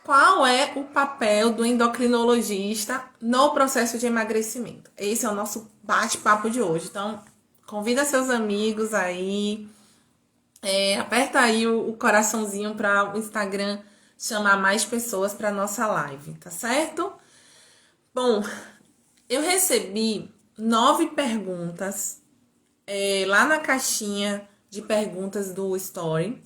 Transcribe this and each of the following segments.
Qual é o papel do endocrinologista no processo de emagrecimento? Esse é o nosso bate-papo de hoje. Então, convida seus amigos aí, aperta aí o coraçãozinho para o Instagram chamar mais pessoas para nossa live, tá certo? Bom, eu recebi 9 perguntas lá na caixinha de perguntas do Story.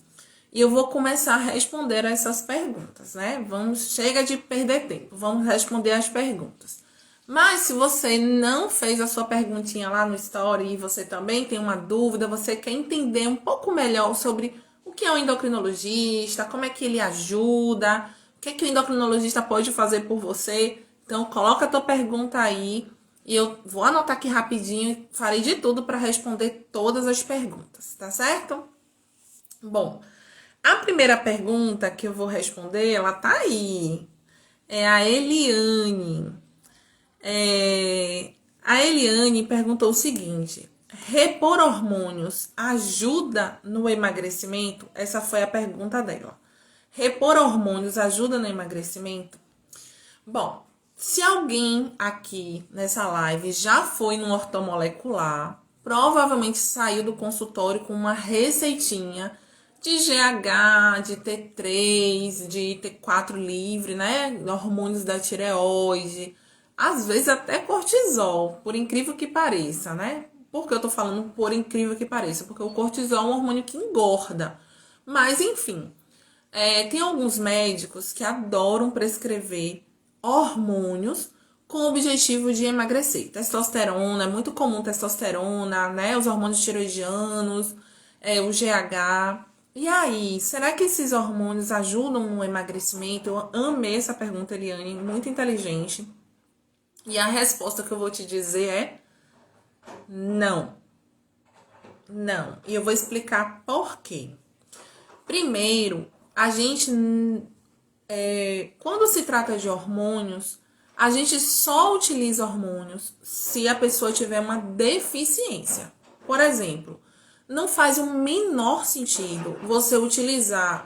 E eu vou começar a responder essas perguntas, né? Chega de perder tempo, vamos responder as perguntas. Mas se você não fez a sua perguntinha lá no Story e você também tem uma dúvida, você quer entender um pouco melhor sobre o que é o endocrinologista, como é que ele ajuda, o que é que o endocrinologista pode fazer por você, então coloca a tua pergunta aí e eu vou anotar aqui rapidinho e farei de tudo para responder todas as perguntas, tá certo? Bom, a primeira pergunta que eu vou responder, ela tá aí. É a Eliane. A Eliane perguntou o seguinte: repor hormônios ajuda no emagrecimento? Essa foi a pergunta dela. Repor hormônios ajuda no emagrecimento? Bom, se alguém aqui nessa live já foi no ortomolecular, provavelmente saiu do consultório com uma receitinha de GH, de T3, de T4 livre, né? Hormônios da tireoide, às vezes até cortisol, por incrível que pareça, né? Por que eu tô falando por incrível que pareça? Porque o cortisol é um hormônio que engorda. Mas, enfim, tem alguns médicos que adoram prescrever hormônios com o objetivo de emagrecer. Testosterona, é muito comum testosterona, né? Os hormônios tiroidianos, o GH. E aí, será que esses hormônios ajudam no emagrecimento? Eu amei essa pergunta, Eliane, muito inteligente. E a resposta que eu vou te dizer é não. Não. E eu vou explicar por quê. Primeiro, a gente, quando se trata de hormônios, a gente só utiliza hormônios se a pessoa tiver uma deficiência. Por exemplo, não faz o menor sentido você utilizar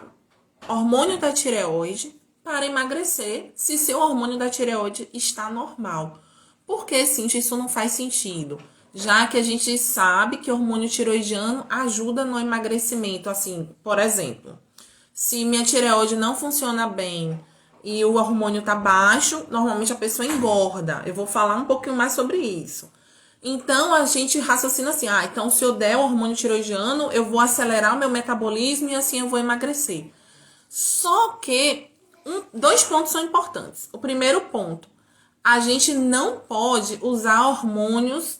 hormônio da tireoide para emagrecer se seu hormônio da tireoide está normal. Por que, sim, isso não faz sentido? Já que a gente sabe que o hormônio tiroidiano ajuda no emagrecimento. Assim, por exemplo, se minha tireoide não funciona bem e o hormônio tá baixo, normalmente a pessoa engorda. Eu vou falar um pouquinho mais sobre isso. Então a gente raciocina assim: então se eu der o hormônio tiroidiano, eu vou acelerar o meu metabolismo e assim eu vou emagrecer. Só que dois pontos são importantes. O primeiro ponto, a gente não pode usar hormônios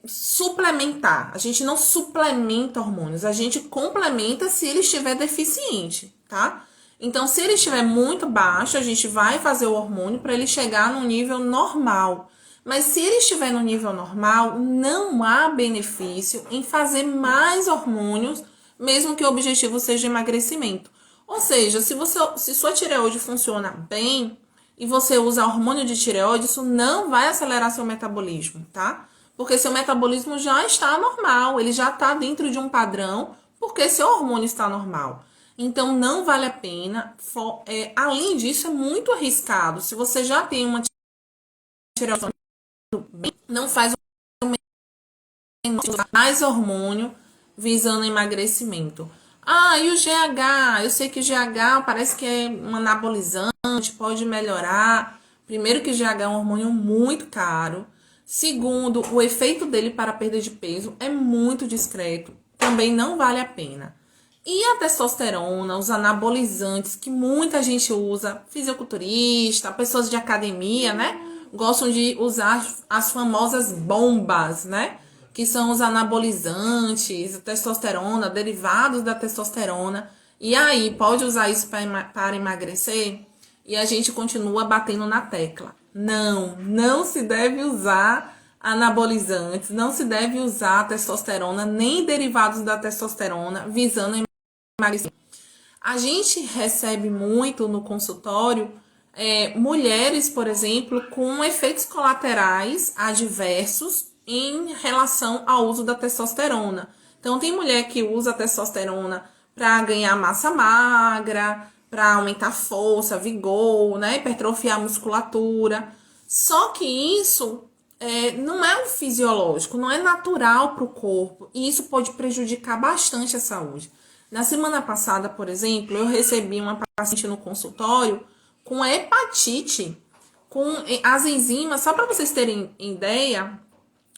suplementar. A gente não suplementa hormônios, a gente complementa se ele estiver deficiente, tá? Então, se ele estiver muito baixo, a gente vai fazer o hormônio para ele chegar no nível normal. Mas se ele estiver no nível normal, não há benefício em fazer mais hormônios, mesmo que o objetivo seja emagrecimento. Ou seja, se sua tireoide funciona bem e você usa hormônio de tireoide, isso não vai acelerar seu metabolismo, tá? Porque seu metabolismo já está normal, ele já está dentro de um padrão, porque seu hormônio está normal. Então, não vale a pena. Além disso, é muito arriscado. Se você já tem uma tireoide, não faz mais hormônio visando emagrecimento. E o GH? Eu sei que o GH parece que é um anabolizante, pode melhorar. Primeiro que o GH é um hormônio muito caro. Segundo, o efeito dele para a perda de peso é muito discreto. Também não vale a pena. E a testosterona, os anabolizantes que muita gente usa, fisiculturista, pessoas de academia, né? Gostam de usar as famosas bombas, né? Que são os anabolizantes, a testosterona, derivados da testosterona. E aí, pode usar isso para emagrecer? E a gente continua batendo na tecla. Não se deve usar anabolizantes, não se deve usar testosterona, nem derivados da testosterona, visando emagrecimento. A gente recebe muito no consultório mulheres, por exemplo, com efeitos colaterais adversos em relação ao uso da testosterona. Então, tem mulher que usa a testosterona para ganhar massa magra, para aumentar força, vigor, né? Hipertrofiar a musculatura. Só que isso não é um fisiológico, não é natural para o corpo. E isso pode prejudicar bastante a saúde. Na semana passada, por exemplo, eu recebi uma paciente no consultório com hepatite, com as enzimas, só para vocês terem ideia,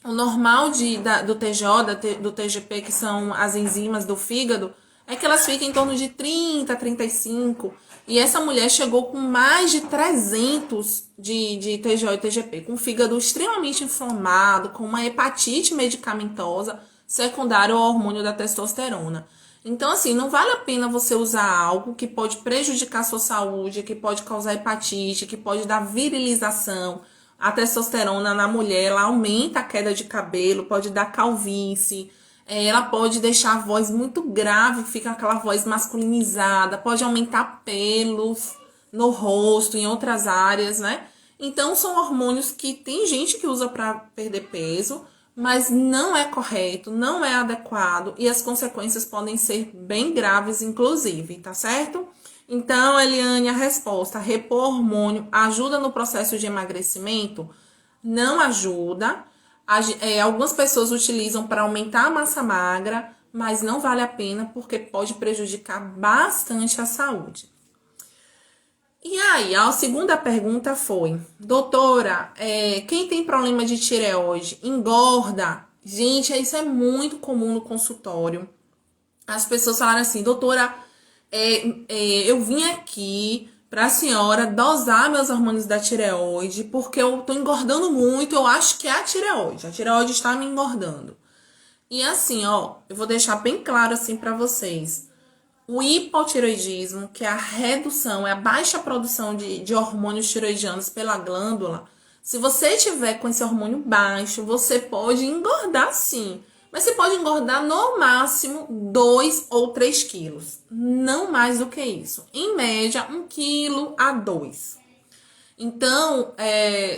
o normal do TGO, do TGP, que são as enzimas do fígado, é que elas ficam em torno de 30, 35. E essa mulher chegou com mais de 300 de TGO e TGP, com o fígado extremamente inflamado, com uma hepatite medicamentosa secundária ao hormônio da testosterona. Então, assim, não vale a pena você usar algo que pode prejudicar a sua saúde, que pode causar hepatite, que pode dar virilização. A testosterona na mulher, ela aumenta a queda de cabelo, pode dar calvície, ela pode deixar a voz muito grave, fica aquela voz masculinizada, pode aumentar pelos no rosto, em outras áreas, né? Então, são hormônios que tem gente que usa para perder peso, mas não é correto, não é adequado e as consequências podem ser bem graves, inclusive, tá certo? Então, Eliane, a resposta: repor hormônio ajuda no processo de emagrecimento? Não ajuda. Algumas pessoas utilizam para aumentar a massa magra, mas não vale a pena porque pode prejudicar bastante a saúde. E aí, a segunda pergunta foi: doutora, quem tem problema de tireoide engorda? Gente, isso é muito comum no consultório. As pessoas falaram assim: doutora, eu vim aqui pra senhora dosar meus hormônios da tireoide porque eu tô engordando muito, eu acho que é a tireoide está me engordando. E assim, ó, eu vou deixar bem claro assim pra vocês. O hipotireoidismo, que é a redução, é a baixa produção de hormônios tireoidianos pela glândula, se você tiver com esse hormônio baixo, você pode engordar sim. Mas você pode engordar no máximo 2 ou 3 quilos. Não mais do que isso. Em média, 1 quilo a 2. Então,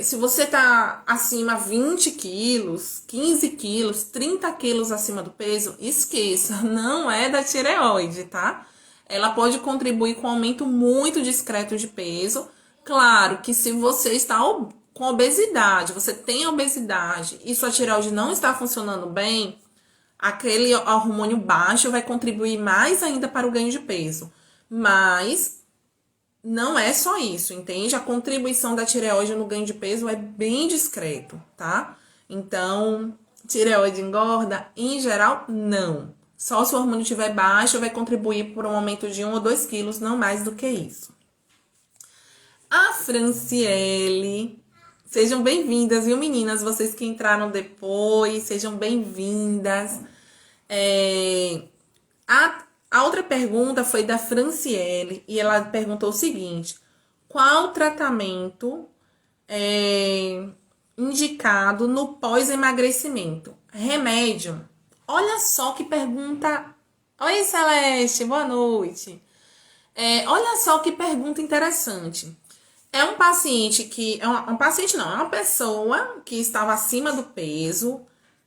se você tá acima 20 quilos, 15 quilos, 30 quilos acima do peso, esqueça, não é da tireoide, tá? Ela pode contribuir com um aumento muito discreto de peso. Claro que se você está com obesidade, você tem obesidade e sua tireoide não está funcionando bem, aquele hormônio baixo vai contribuir mais ainda para o ganho de peso. Mas não é só isso, entende? A contribuição da tireoide no ganho de peso é bem discreto, tá? Então, tireoide engorda? Em geral, não. Só se o hormônio estiver baixo, vai contribuir por um aumento de 1 ou 2 quilos, não mais do que isso. A Franciele, sejam bem-vindas, viu, meninas? Vocês que entraram depois, sejam bem-vindas. A outra pergunta foi da Franciele e ela perguntou o seguinte: qual tratamento é indicado no pós-emagrecimento? Remédio? Olha só que pergunta. Oi, Celeste, boa noite. Olha só que pergunta interessante. É um paciente que. Um paciente não, é uma pessoa que estava acima do peso,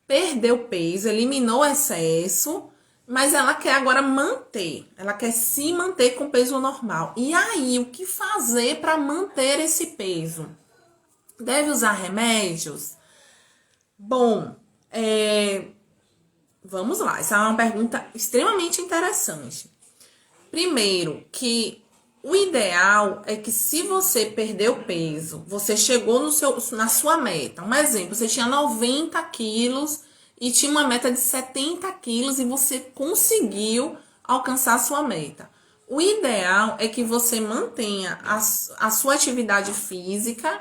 perdeu peso, eliminou o excesso, mas ela quer agora manter. Ela quer se manter com peso normal. E aí, o que fazer para manter esse peso? Deve usar remédios? Bom, vamos lá. Essa é uma pergunta extremamente interessante. Primeiro, que o ideal é que se você perdeu peso, você chegou na sua meta. Um exemplo, você tinha 90 quilos e tinha uma meta de 70 quilos e você conseguiu alcançar a sua meta. O ideal é que você mantenha a sua atividade física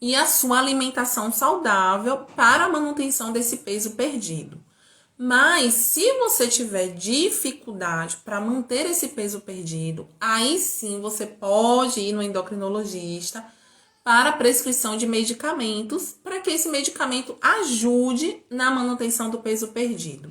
e a sua alimentação saudável para a manutenção desse peso perdido. Mas se você tiver dificuldade para manter esse peso perdido, aí sim você pode ir no endocrinologista para a prescrição de medicamentos, para que esse medicamento ajude na manutenção do peso perdido.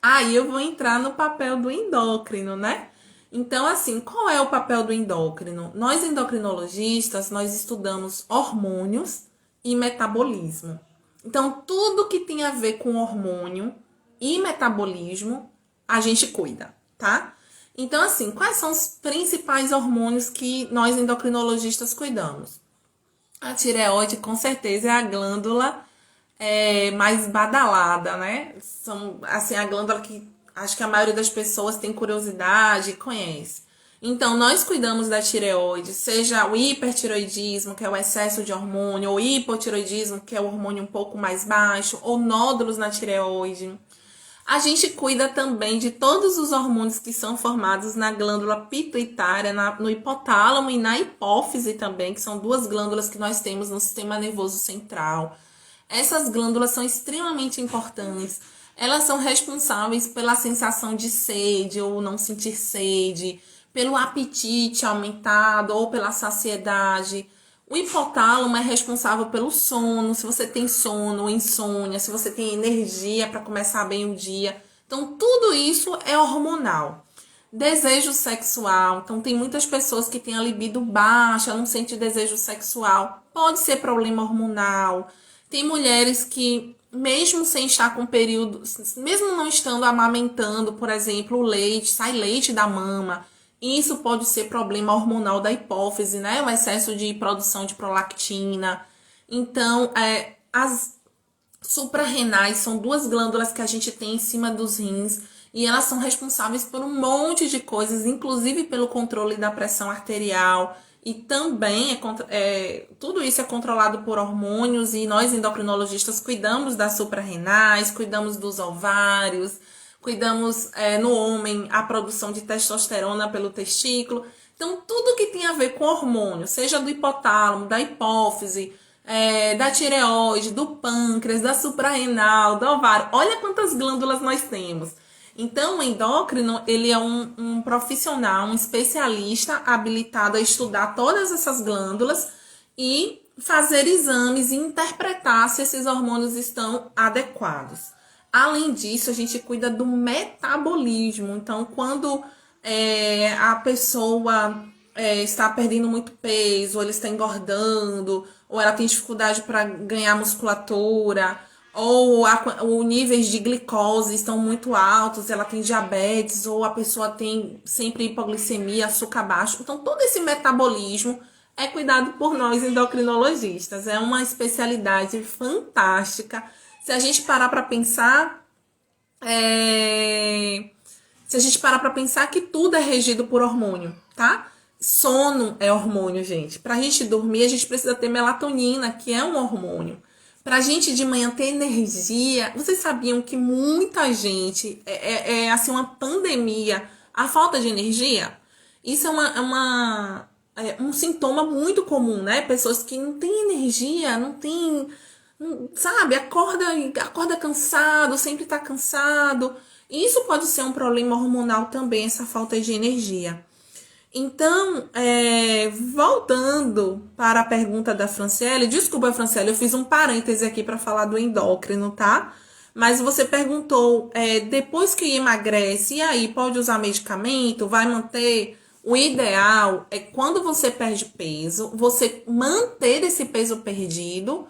Aí eu vou entrar no papel do endócrino, né? Então, assim, qual é o papel do endócrino? Nós endocrinologistas, nós estudamos hormônios e metabolismo. Então, tudo que tem a ver com hormônio e metabolismo, a gente cuida, tá? Então, assim, quais são os principais hormônios que nós endocrinologistas cuidamos? A tireoide, com certeza, é a glândula mais badalada, né? São, assim, a glândula que acho que a maioria das pessoas tem curiosidade e conhece. Então, nós cuidamos da tireoide, seja o hipertireoidismo, que é o excesso de hormônio, ou hipotireoidismo, que é o hormônio um pouco mais baixo, ou nódulos na tireoide. A gente cuida também de todos os hormônios que são formados na glândula pituitária, no hipotálamo e na hipófise também, que são duas glândulas que nós temos no sistema nervoso central. Essas glândulas são extremamente importantes. Elas são responsáveis pela sensação de sede ou não sentir sede, pelo apetite aumentado ou pela saciedade. O hipotálamo é responsável pelo sono, se você tem sono ou insônia, se você tem energia para começar bem o dia. Então, tudo isso é hormonal. Desejo sexual. Então, tem muitas pessoas que têm a libido baixa, não sente desejo sexual. Pode ser problema hormonal. Tem mulheres que, mesmo sem estar com período, mesmo não estando amamentando, por exemplo, o leite, sai leite da mama. Isso pode ser problema hormonal da hipófise, né? O excesso de produção de prolactina. Então, as suprarrenais são duas glândulas que a gente tem em cima dos rins e elas são responsáveis por um monte de coisas, inclusive pelo controle da pressão arterial. E também tudo isso é controlado por hormônios e nós endocrinologistas cuidamos das suprarrenais, cuidamos dos ovários, cuidamos no homem a produção de testosterona pelo testículo. Então, tudo que tem a ver com hormônio, seja do hipotálamo, da hipófise, da tireoide, do pâncreas, da suprarrenal, do ovário. Olha quantas glândulas nós temos. Então, o endócrino, ele é um profissional, um especialista habilitado a estudar todas essas glândulas e fazer exames e interpretar se esses hormônios estão adequados. Além disso, a gente cuida do metabolismo. Então, quando a pessoa está perdendo muito peso, ou ela está engordando, ou ela tem dificuldade para ganhar musculatura, ou os níveis de glicose estão muito altos, ela tem diabetes, ou a pessoa tem sempre hipoglicemia, açúcar baixo. Então, todo esse metabolismo é cuidado por nós endocrinologistas. É uma especialidade fantástica. Se a gente parar para pensar, se a gente parar para pensar que tudo é regido por hormônio, tá? Sono é hormônio, gente. Pra gente dormir, a gente precisa ter melatonina, que é um hormônio. Pra gente de manhã ter energia, vocês sabiam que muita gente, assim, uma pandemia, a falta de energia, isso é um sintoma muito comum, né? Pessoas que não têm energia, não tem, sabe, acorda cansado, sempre tá cansado. Isso pode ser um problema hormonal também, essa falta de energia. Então, voltando para a pergunta da Franciele, desculpa, Franciele, eu fiz um parêntese aqui para falar do endócrino, tá? Mas você perguntou, depois que emagrece, e aí, pode usar medicamento? Vai manter? O ideal é quando você perde peso, você manter esse peso perdido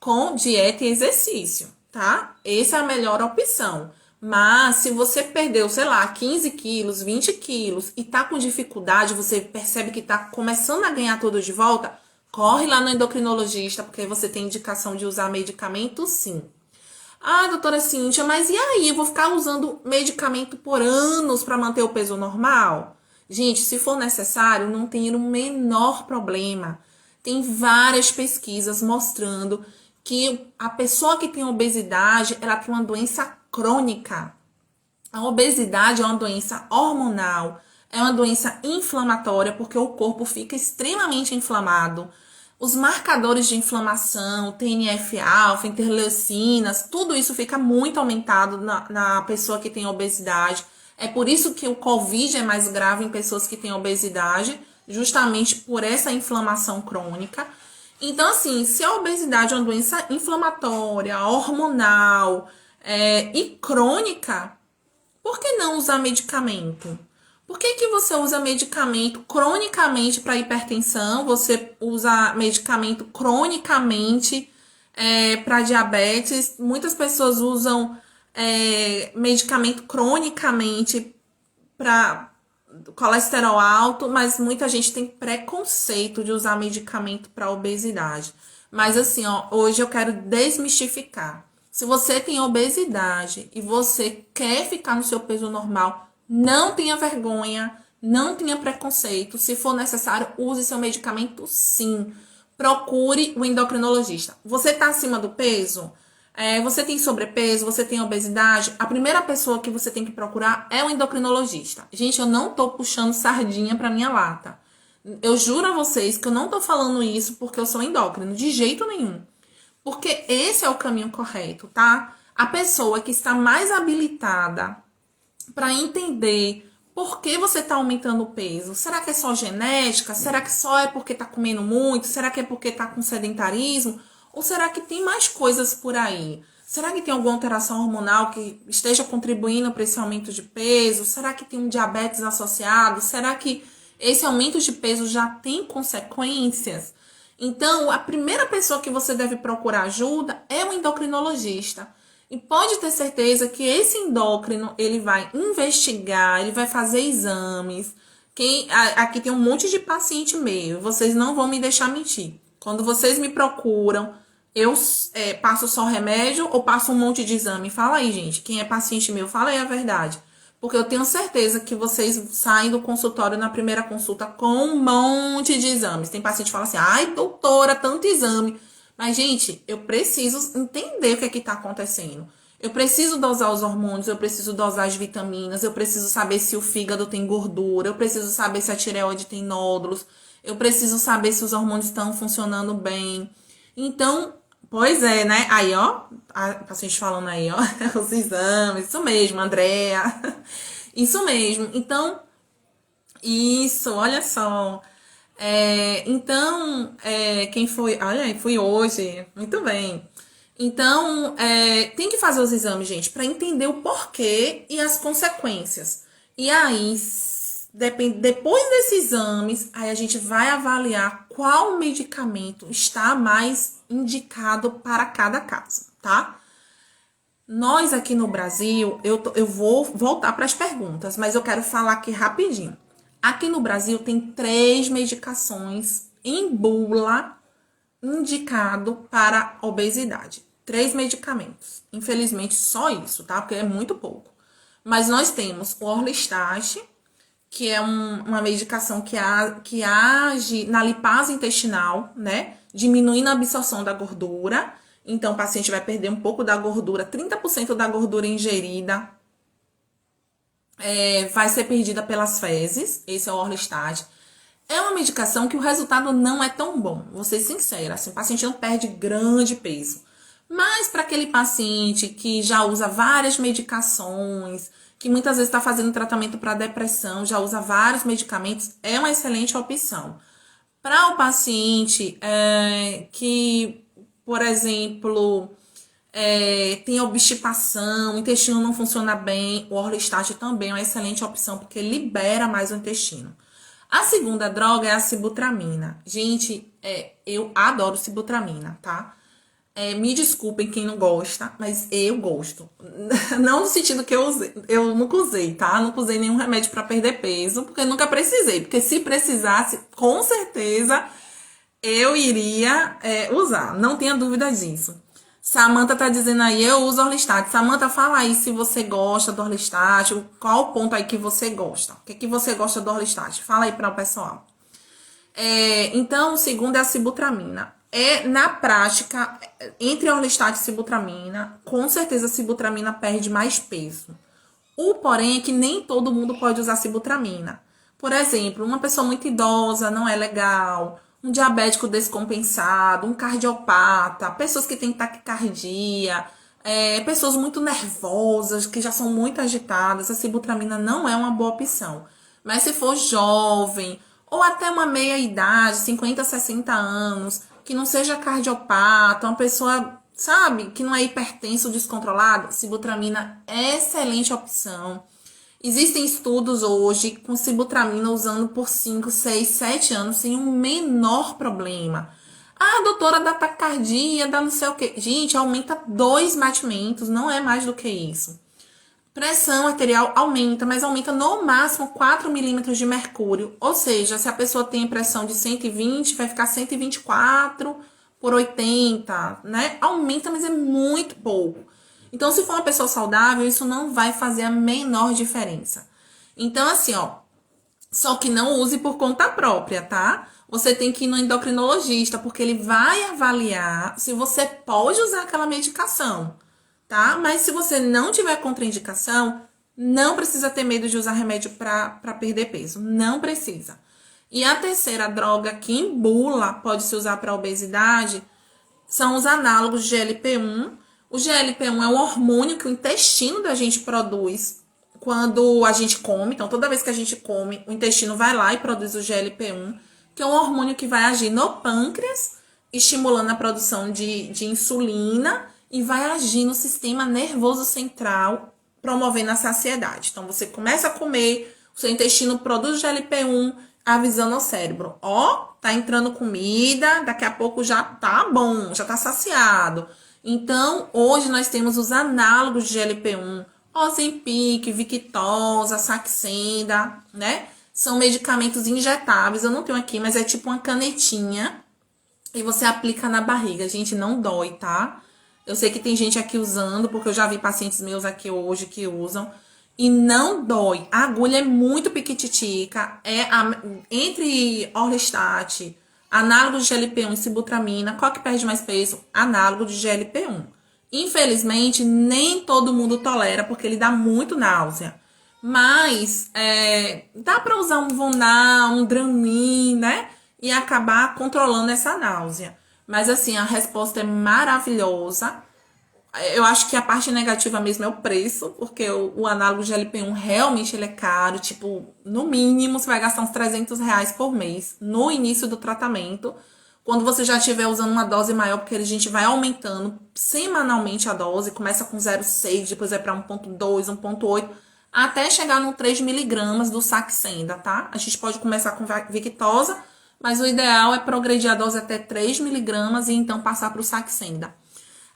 com dieta e exercício, tá? Essa é a melhor opção. Mas se você perdeu, sei lá, 15 quilos, 20 quilos e tá com dificuldade, você percebe que tá começando a ganhar tudo de volta, corre lá no endocrinologista, porque você tem indicação de usar medicamento, sim. Ah, doutora Cíntia, mas e aí? Eu vou ficar usando medicamento por anos para manter o peso normal? Gente, se for necessário, não tem o menor problema. Tem várias pesquisas mostrando que a pessoa que tem obesidade, ela tem uma doença crônica. A obesidade é uma doença hormonal, é uma doença inflamatória, porque o corpo fica extremamente inflamado. Os marcadores de inflamação, TNF-alfa, interleucinas, tudo isso fica muito aumentado na pessoa que tem obesidade. É por isso que o Covid é mais grave em pessoas que têm obesidade, justamente por essa inflamação crônica. Então, assim, se a obesidade é uma doença inflamatória, hormonal e crônica, por que não usar medicamento? Por que você usa medicamento cronicamente para hipertensão? Você usa medicamento cronicamente para diabetes? Muitas pessoas usam medicamento cronicamente para colesterol alto, mas muita gente tem preconceito de usar medicamento para obesidade. Mas assim, ó, hoje eu quero desmistificar. Se você tem obesidade e você quer ficar no seu peso normal, não tenha vergonha, não tenha preconceito. Se for necessário, use seu medicamento sim. Procure o endocrinologista. Você está acima do peso? Você tem sobrepeso? Você tem obesidade? A primeira pessoa que você tem que procurar é o endocrinologista. Gente, eu não tô puxando sardinha pra minha lata. Eu juro a vocês que eu não tô falando isso porque eu sou endócrino, de jeito nenhum. Porque esse é o caminho correto, tá? A pessoa que está mais habilitada para entender por que você está aumentando o peso. Será que é só genética? Será que só é porque está comendo muito? Será que é porque está com sedentarismo? Ou será que tem mais coisas por aí? Será que tem alguma alteração hormonal que esteja contribuindo para esse aumento de peso? Será que tem um diabetes associado? Será que esse aumento de peso já tem consequências? Então, a primeira pessoa que você deve procurar ajuda é o endocrinologista. E pode ter certeza que esse endócrino, ele vai investigar, ele vai fazer exames. Aqui tem um monte de paciente meu, vocês não vão me deixar mentir. Quando vocês me procuram, eu passo só remédio ou passo um monte de exame? Fala aí, gente, quem é paciente meu, fala aí a verdade. Porque eu tenho certeza que vocês saem do consultório na primeira consulta com um monte de exames. Tem paciente que fala assim, ai, doutora, tanto exame. Mas, gente, eu preciso entender o que está acontecendo. Eu preciso dosar os hormônios, eu preciso dosar as vitaminas, eu preciso saber se o fígado tem gordura, eu preciso saber se a tireoide tem nódulos, eu preciso saber se os hormônios estão funcionando bem. Então, pois é, né? Aí, ó, a paciente falando aí, ó, os exames, isso mesmo, Andréa. Isso mesmo. Então, isso, olha só. Quem foi? Olha, fui hoje. Muito bem. Então, tem que fazer os exames, gente, para entender o porquê e as consequências. E aí, depois desses exames, aí a gente vai avaliar qual medicamento está mais indicado para cada caso, tá? Nós aqui no Brasil, eu vou voltar para as perguntas, mas eu quero falar aqui rapidinho. Aqui no Brasil tem 3 medicações em bula indicado para obesidade. 3 medicamentos. Infelizmente, só isso, tá? Porque é muito pouco. Mas nós temos o Orlistat, que é uma medicação que age na lipase intestinal, né? Diminuindo a absorção da gordura. Então, o paciente vai perder um pouco da gordura, 30% da gordura ingerida vai ser perdida pelas fezes. Esse é o Orlistat. É uma medicação que o resultado não é tão bom, vou ser sincera, assim, o paciente não perde grande peso. Mas para aquele paciente que já usa várias medicações, que muitas vezes está fazendo tratamento para depressão, já usa vários medicamentos, é uma excelente opção. Para o paciente que, por exemplo, tem obstipação, o intestino não funciona bem, o Orlistat também é uma excelente opção, porque libera mais o intestino. A segunda droga é a sibutramina. Gente, eu adoro sibutramina, tá? Me desculpem quem não gosta, mas eu gosto. Não no sentido que eu nunca usei, tá? Nunca usei nenhum remédio para perder peso, porque nunca precisei. Porque se precisasse, com certeza eu iria usar. Não tenha dúvida disso. Samantha tá dizendo aí, eu uso Orlistat. Samantha, fala aí se você gosta do Orlistat, qual o ponto aí que você gosta. O que você gosta do Orlistat? Fala aí para o pessoal. Então, o segundo é a sibutramina. Na prática, entre Orlistat e sibutramina, com certeza a sibutramina perde mais peso. O porém é que nem todo mundo pode usar sibutramina. Por exemplo, uma pessoa muito idosa não é legal, um diabético descompensado, um cardiopata, pessoas que têm taquicardia, pessoas muito nervosas, que já são muito agitadas, a sibutramina não é uma boa opção. Mas se for jovem, ou até uma meia idade, 50, 60 anos, que não seja cardiopata, uma pessoa, sabe, que não é hipertenso, descontrolado, sibutramina é excelente opção. Existem estudos hoje com sibutramina usando por 5, 6, 7 anos sem um menor problema. Ah, doutora, dá taquicardia, dá não sei o quê. Gente, aumenta 2 batimentos, não é mais do que isso. Pressão arterial aumenta, mas aumenta no máximo 4 milímetros de mercúrio. Ou seja, se a pessoa tem pressão de 120, vai ficar 124 por 80, né? Aumenta, mas é muito pouco. Então, se for uma pessoa saudável, isso não vai fazer a menor diferença. Então, assim, ó, só que não use por conta própria, tá? Você tem que ir no endocrinologista, porque ele vai avaliar se você pode usar aquela medicação, tá? Mas se você não tiver contraindicação, não precisa ter medo de usar remédio para perder peso. Não precisa. E a terceira droga que em bula pode se usar para obesidade são os análogos de GLP-1. O GLP-1 é um hormônio que o intestino da gente produz quando a gente come. Então, toda vez que a gente come, o intestino vai lá e produz o GLP-1, que é um hormônio que vai agir no pâncreas, estimulando a produção de insulina e vai agir no sistema nervoso central, promovendo a saciedade. Então, você começa a comer, o seu intestino produz GLP-1, avisando ao cérebro, ó, tá entrando comida, daqui a pouco já tá bom, já tá saciado. Então, hoje nós temos os análogos de GLP-1, Ozempic, Victoza, Saxenda, né? São medicamentos injetáveis, eu não tenho aqui, mas é tipo uma canetinha e você aplica na barriga. Gente, não dói, tá? Eu sei que tem gente aqui usando, porque eu já vi pacientes meus aqui hoje que usam. E não dói. A agulha é muito piquititica. Entre Orlistat, análogo de GLP-1 e sibutramina, qual que perde mais peso? Análogo de GLP-1. Infelizmente, nem todo mundo tolera, porque ele dá muito náusea. Mas dá para usar um Vonal, um Dramin, né? E acabar controlando essa náusea. Mas assim, a resposta é maravilhosa. Eu acho que a parte negativa mesmo é o preço, porque o análogo de GLP-1 realmente ele é caro. Tipo, no mínimo você vai gastar uns R$ 300 por mês no início do tratamento. Quando você já estiver usando uma dose maior, porque a gente vai aumentando semanalmente a dose, começa com 0,6, depois vai para 1,2, 1,8, até chegar no 3 miligramas do Saxenda, tá? A gente pode começar com Victoza, mas o ideal é progredir a dose até 3 miligramas e então passar para o Saxenda.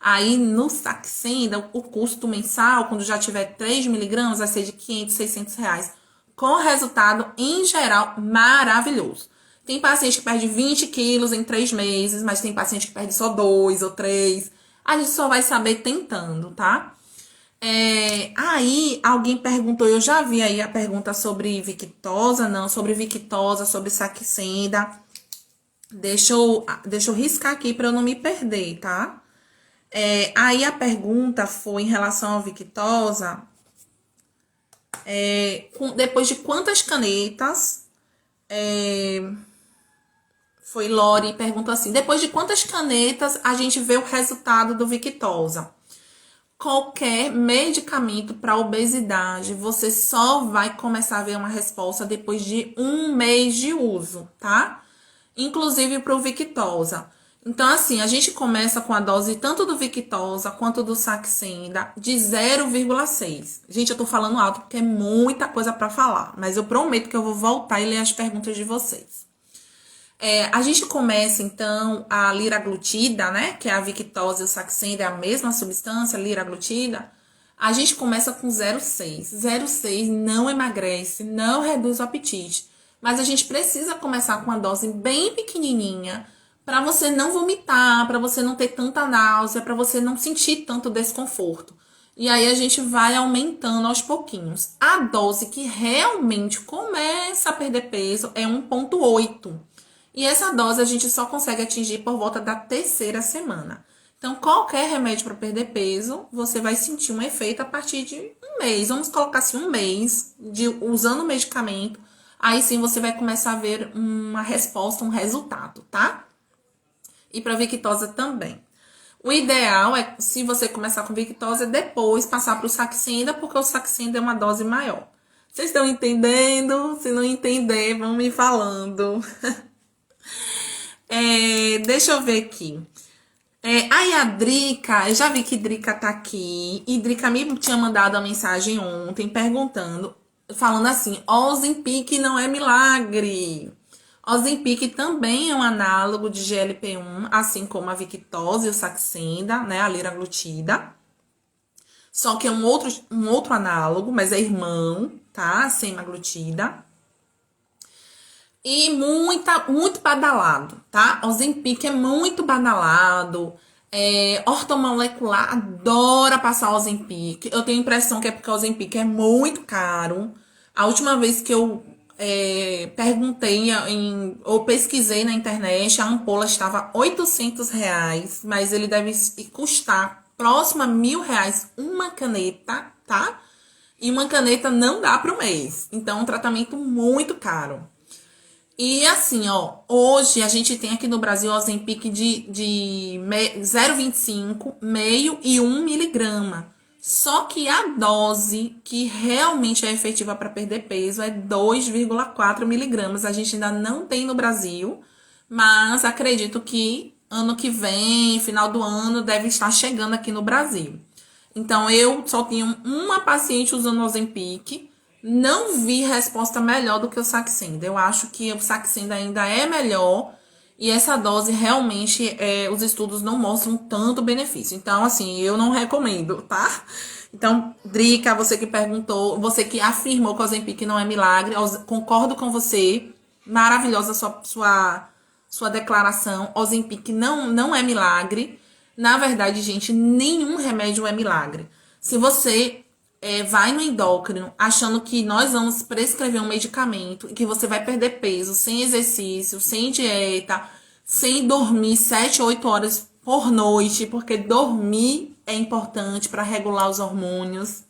Aí no Saxenda, o custo mensal, quando já tiver 3 miligramas, vai ser de R$ 500, R$ 600, com resultado, em geral, maravilhoso. Tem paciente que perde 20 quilos em 3 meses, mas tem paciente que perde só 2 ou 3. A gente só vai saber tentando, tá? Aí, alguém perguntou, eu já vi aí a pergunta sobre Victoza, não, sobre Victoza, sobre Saxenda. Deixa eu riscar aqui para eu não me perder, tá? Aí a pergunta foi em relação ao Victoza, depois de quantas canetas, foi Lori, perguntou assim, depois de quantas canetas a gente vê o resultado do Victoza? Qualquer medicamento para obesidade, você só vai começar a ver uma resposta depois de 1 mês de uso, tá? Inclusive para o Victoza. Então, assim, a gente começa com a dose tanto do Victoza quanto do Saxenda de 0,6. Gente, eu tô falando alto porque é muita coisa para falar, mas eu prometo que eu vou voltar e ler as perguntas de vocês. A gente começa, então, a liraglutida, né? Que é a Victoza e o Saxenda, é a mesma substância, liraglutida. A gente começa com 0,6. 0,6 não emagrece, não reduz o apetite. Mas a gente precisa começar com uma dose bem pequenininha para você não vomitar, para você não ter tanta náusea, para você não sentir tanto desconforto. E aí a gente vai aumentando aos pouquinhos. A dose que realmente começa a perder peso é 1,8. E essa dose a gente só consegue atingir por volta da 3ª semana. Então, qualquer remédio para perder peso, você vai sentir um efeito a partir de 1 mês. Vamos colocar assim, 1 mês usando o medicamento. Aí sim você vai começar a ver uma resposta, um resultado, tá? E para Victoza também. O ideal é, se você começar com Victoza, depois passar para o Saxenda, porque o Saxenda é uma dose maior. Vocês estão entendendo? Se não entender, vão me falando. Deixa eu ver aqui. Aí a Drica, eu já vi que Drica tá aqui. E Drica me tinha mandado uma mensagem ontem perguntando, falando assim, Ozempic não é milagre. Ozempic também é um análogo de GLP-1, assim como a Victoza e o Saxenda, né, a liraglutida. Só que é um outro análogo, mas é irmão, tá? Semaglutida. E muito badalado, tá? Ozempic é muito badalado. Ortomolecular adora passar Ozempic. Eu tenho a impressão que é porque o Ozempic é muito caro. A última vez que eu perguntei ou pesquisei na internet, a ampola estava R$ 800, mas ele deve custar próximo a R$ 1.000 uma caneta, tá? E uma caneta não dá para o mês. Então, é um tratamento muito caro. E assim, ó, hoje a gente tem aqui no Brasil o Ozempic de 0,25, meio e 1 miligrama. Só que a dose que realmente é efetiva para perder peso é 2,4 miligramas. A gente ainda não tem no Brasil, mas acredito que ano que vem, final do ano, deve estar chegando aqui no Brasil. Então, eu só tinha uma paciente usando o Ozempic. Não vi resposta melhor do que o Saxenda. Eu acho que o Saxenda ainda é melhor. E essa dose, realmente, os estudos não mostram tanto benefício. Então, assim, eu não recomendo, tá? Então, Drica, você que perguntou, você que afirmou que o Ozempic não é milagre, concordo com você. Maravilhosa sua declaração. Ozempic não é milagre. Na verdade, gente, nenhum remédio é milagre. Se você vai no endócrino achando que nós vamos prescrever um medicamento e que você vai perder peso sem exercício, sem dieta, sem dormir 7, 8 horas por noite, porque dormir é importante para regular os hormônios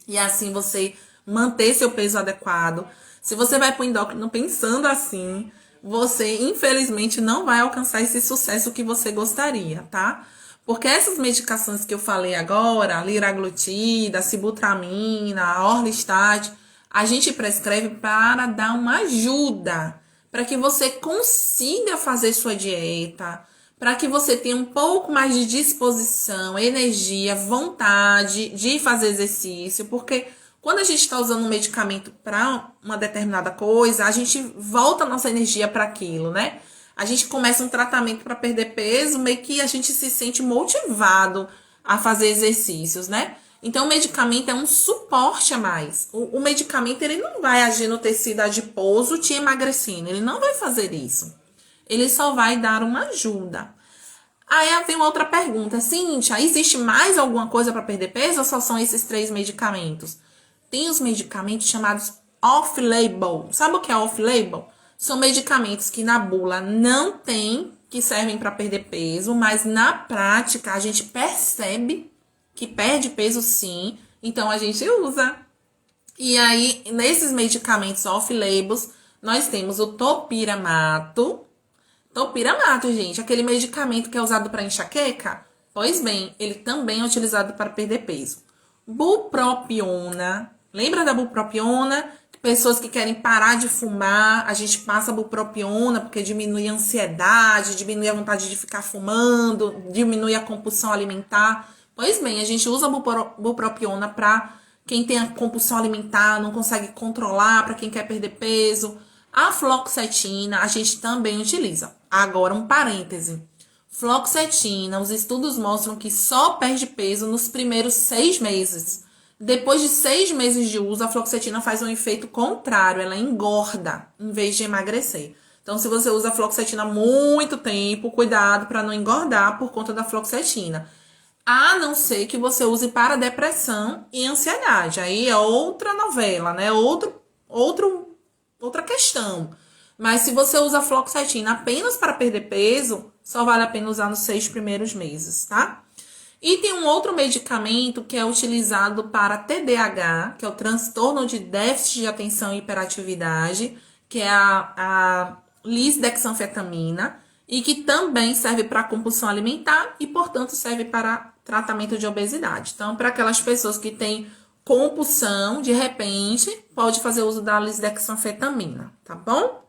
e assim você manter seu peso adequado. Se você vai para o endócrino pensando assim, você infelizmente não vai alcançar esse sucesso que você gostaria, tá? Porque essas medicações que eu falei agora, liraglutida, sibutramina, orlistat, a gente prescreve para dar uma ajuda, para que você consiga fazer sua dieta, para que você tenha um pouco mais de disposição, energia, vontade de fazer exercício, porque quando a gente está usando um medicamento para uma determinada coisa, a gente volta a nossa energia para aquilo, né? A gente começa um tratamento para perder peso, meio que a gente se sente motivado a fazer exercícios, né? Então, o medicamento é um suporte a mais. O medicamento, ele não vai agir no tecido adiposo te emagrecendo. Ele não vai fazer isso. Ele só vai dar uma ajuda. Aí vem outra pergunta. Cíntia, existe mais alguma coisa para perder peso ou só são esses 3 medicamentos? Tem os medicamentos chamados off-label. Sabe o que é off-label? São medicamentos que na bula não tem, que servem para perder peso, mas na prática a gente percebe que perde peso sim, então a gente usa. E aí, nesses medicamentos off-labels, nós temos o topiramato. Topiramato, gente, aquele medicamento que é usado para enxaqueca? Pois bem, ele também é utilizado para perder peso. Bupropiona. Lembra da bupropiona? Pessoas que querem parar de fumar, a gente passa bupropiona porque diminui a ansiedade, diminui a vontade de ficar fumando, diminui a compulsão alimentar. Pois bem, a gente usa bupropiona para quem tem a compulsão alimentar, não consegue controlar, para quem quer perder peso. A fluoxetina a gente também utiliza. Agora, um parêntese. Fluoxetina, os estudos mostram que só perde peso nos primeiros 6 meses. Depois de 6 meses de uso, a fluoxetina faz um efeito contrário, ela engorda em vez de emagrecer. Então, se você usa a fluoxetina há muito tempo, cuidado para não engordar por conta da fluoxetina. A não ser que você use para depressão e ansiedade. Aí é outra novela, né? Outra questão. Mas se você usa a fluoxetina apenas para perder peso, só vale a pena usar nos 6 primeiros meses, tá? E tem um outro medicamento que é utilizado para TDAH, que é o transtorno de déficit de atenção e hiperatividade, que é a lisdexanfetamina, e que também serve para compulsão alimentar e, portanto, serve para tratamento de obesidade. Então, para aquelas pessoas que têm compulsão, de repente, pode fazer uso da lisdexanfetamina, tá bom?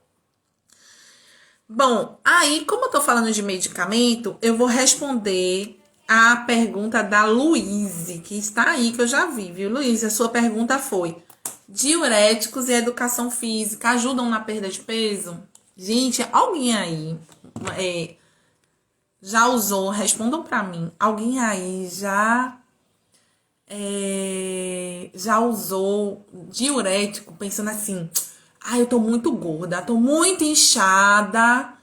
Bom, aí, como eu tô falando de medicamento, eu vou responder a pergunta da Luíse, que está aí, que eu já vi, viu, Luíse? A sua pergunta foi: diuréticos e educação física ajudam na perda de peso? Gente, alguém aí já usou? Respondam pra mim. Alguém aí já já usou diurético pensando assim, eu tô muito gorda, tô muito inchada,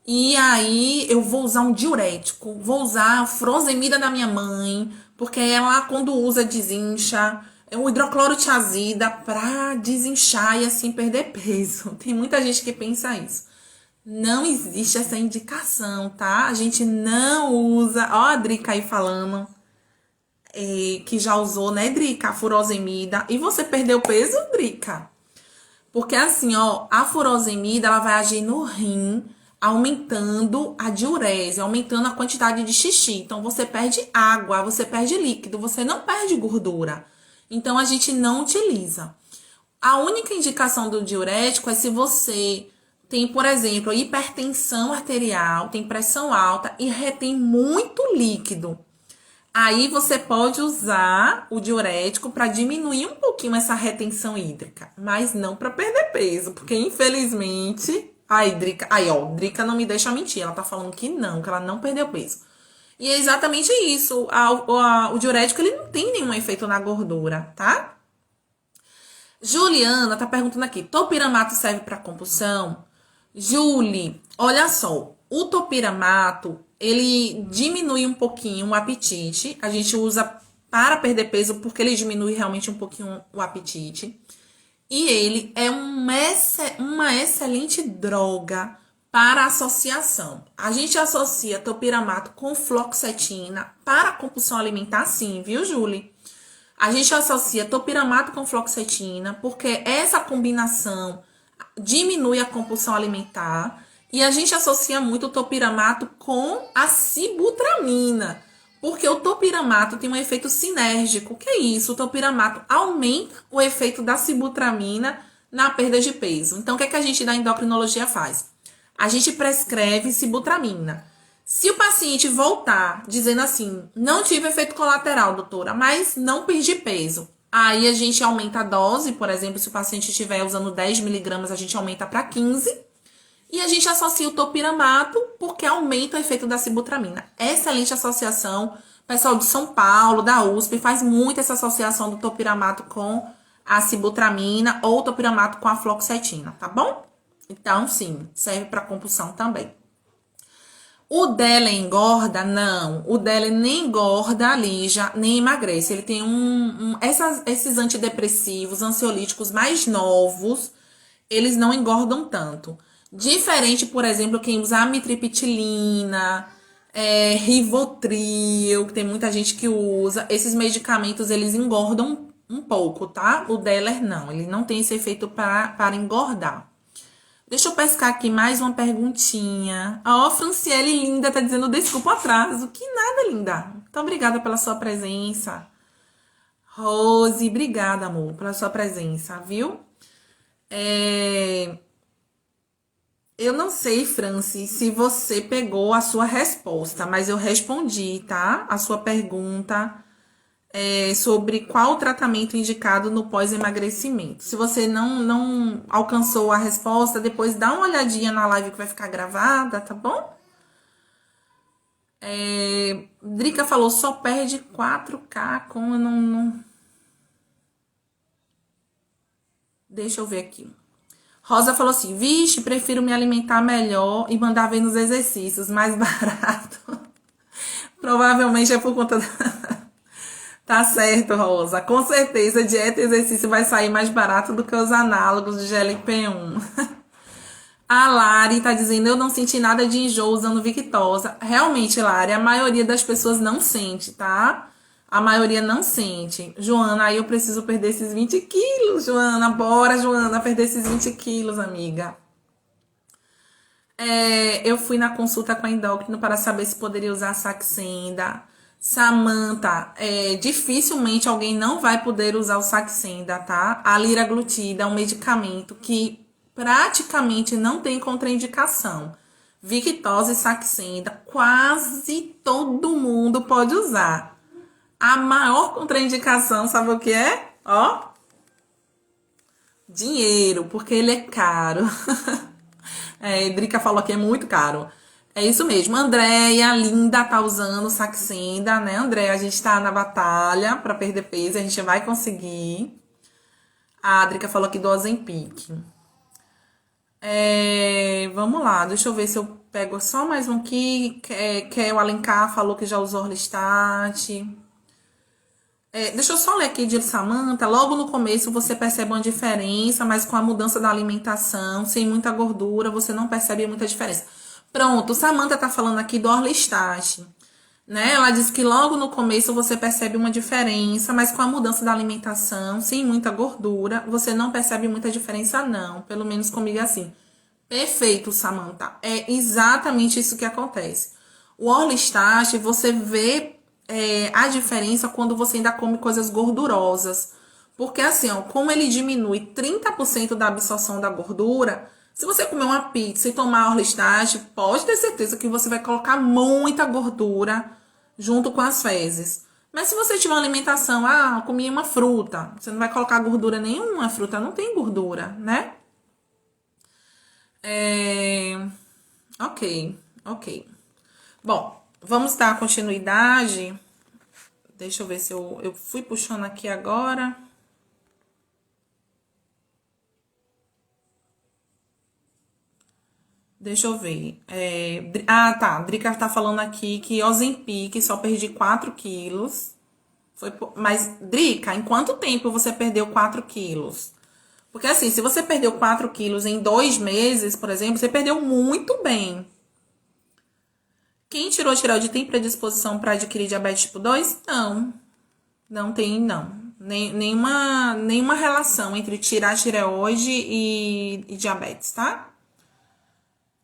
e aí eu vou usar um diurético, vou usar a furosemida da minha mãe, porque ela quando usa desincha, é um hidroclorotiazida pra desinchar e assim perder peso. Tem muita gente que pensa isso. Não existe essa indicação, tá? A gente não usa. Ó, a Drica aí falando que já usou, né, Drica, a furosemida. E você perdeu peso, Drica? Porque assim, ó, a furosemida, ela vai agir no rim, aumentando a diurese, aumentando a quantidade de xixi. Então, você perde água, você perde líquido, você não perde gordura. Então, a gente não utiliza. A única indicação do diurético é se você tem, por exemplo, hipertensão arterial, tem pressão alta e retém muito líquido. Aí você pode usar o diurético para diminuir um pouquinho essa retenção hídrica, mas não para perder peso, porque infelizmente Drica não me deixa mentir, ela tá falando que ela não perdeu peso. E é exatamente isso, o diurético ele não tem nenhum efeito na gordura, tá? Juliana tá perguntando aqui, topiramato serve para compulsão? Julie, olha só, o topiramato, ele diminui um pouquinho o apetite. A gente usa para perder peso porque ele diminui realmente um pouquinho o apetite. E ele é uma excelente droga para associação. A gente associa topiramato com fluoxetina para compulsão alimentar, sim, viu, Julie? A gente associa topiramato com fluoxetina porque essa combinação diminui a compulsão alimentar. E a gente associa muito o topiramato com a sibutramina, porque o topiramato tem um efeito sinérgico. O que é isso? O topiramato aumenta o efeito da sibutramina na perda de peso. Então, o que é que a gente da endocrinologia faz? A gente prescreve sibutramina. Se o paciente voltar dizendo assim, não tive efeito colateral, doutora, mas não perdi peso, aí a gente aumenta a dose, por exemplo, se o paciente estiver usando 10 miligramas, a gente aumenta para 15. E a gente associa o topiramato porque aumenta o efeito da sibutramina. Excelente associação. O pessoal de São Paulo, da USP, faz muito essa associação do topiramato com a sibutramina ou topiramato com a fluoxetina, tá bom? Então, sim, serve para compulsão também. O dela engorda? Não. O dela nem engorda, alija, nem emagrece. Ele tem esses antidepressivos, ansiolíticos mais novos, eles não engordam tanto. Diferente, por exemplo, quem usa amitriptilina, Rivotril, que tem muita gente que usa. Esses medicamentos, eles engordam um pouco, tá? O Deller não, ele não tem esse efeito para engordar. Deixa eu pescar aqui mais uma perguntinha. Ó, Franciele linda tá dizendo desculpa o atraso. Que nada, linda. Muito obrigada pela sua presença. Rose, obrigada, amor, pela sua presença, viu? Eu não sei, Franci, se você pegou a sua resposta, mas eu respondi, tá? A sua pergunta sobre qual o tratamento indicado no pós-emagrecimento. Se você não alcançou a resposta, depois dá uma olhadinha na live que vai ficar gravada, tá bom? Drica falou, só perde 4K com... Deixa eu ver aqui. Rosa falou assim, vixe, prefiro me alimentar melhor e mandar ver nos exercícios, mais barato. Provavelmente é por conta da... Tá certo, Rosa. Com certeza, dieta e exercício vai sair mais barato do que os análogos de GLP-1. A Lari tá dizendo, eu não senti nada de enjoo usando Victosa. Realmente, Lari, a maioria das pessoas não sente, tá? A maioria não sente. Joana, aí eu preciso perder esses 20 quilos, Joana. Bora, Joana, perder esses 20 quilos, amiga. Eu fui na consulta com a endócrino para saber se poderia usar a Saxenda. Samantha, dificilmente alguém não vai poder usar o Saxenda, tá? A liraglutida é um medicamento que praticamente não tem contraindicação. Victosa e Saxenda, quase todo mundo pode usar. A maior contraindicação, sabe o que é? Ó, dinheiro, porque ele é caro. Drica falou que é muito caro. É isso mesmo. Andréia, linda, tá usando Saxenda, né, Andréia? A gente tá na batalha pra perder peso, a gente vai conseguir. A Adrica falou aqui do Ozempic. Vamos lá, deixa eu ver se eu pego só mais um aqui. Que é o Alencar falou que já usou Orlistat. Deixa eu só ler aqui de Samantha. Logo no começo você percebe uma diferença, mas com a mudança da alimentação, sem muita gordura, você não percebe muita diferença. Pronto, Samantha tá falando aqui do Orlistat, né? Ela diz que logo no começo você percebe uma diferença, mas com a mudança da alimentação, sem muita gordura, você não percebe muita diferença não. Pelo menos comigo é assim. Perfeito, Samantha. É exatamente isso que acontece. O Orlistat, você vê a diferença quando você ainda come coisas gordurosas. Porque assim, ó, como ele diminui 30% da absorção da gordura, se você comer uma pizza e tomar Orlistat, pode ter certeza que você vai colocar muita gordura junto com as fezes. Mas se você tiver uma alimentação, comi uma fruta, você não vai colocar gordura nenhuma, a fruta não tem gordura, né? Ok. Bom, vamos dar continuidade. Deixa eu ver se eu fui puxando aqui agora. Deixa eu ver. Tá. Drica tá falando aqui que Ozempic só perdi 4 quilos. Mas, Drica, em quanto tempo você perdeu 4 quilos? Porque assim, se você perdeu 4 quilos em 2 meses, por exemplo, você perdeu muito bem. Quem tirou tireoide tem predisposição para adquirir diabetes tipo 2? Não. Não tem, não. Nenhuma relação entre tirar tireoide e diabetes, tá?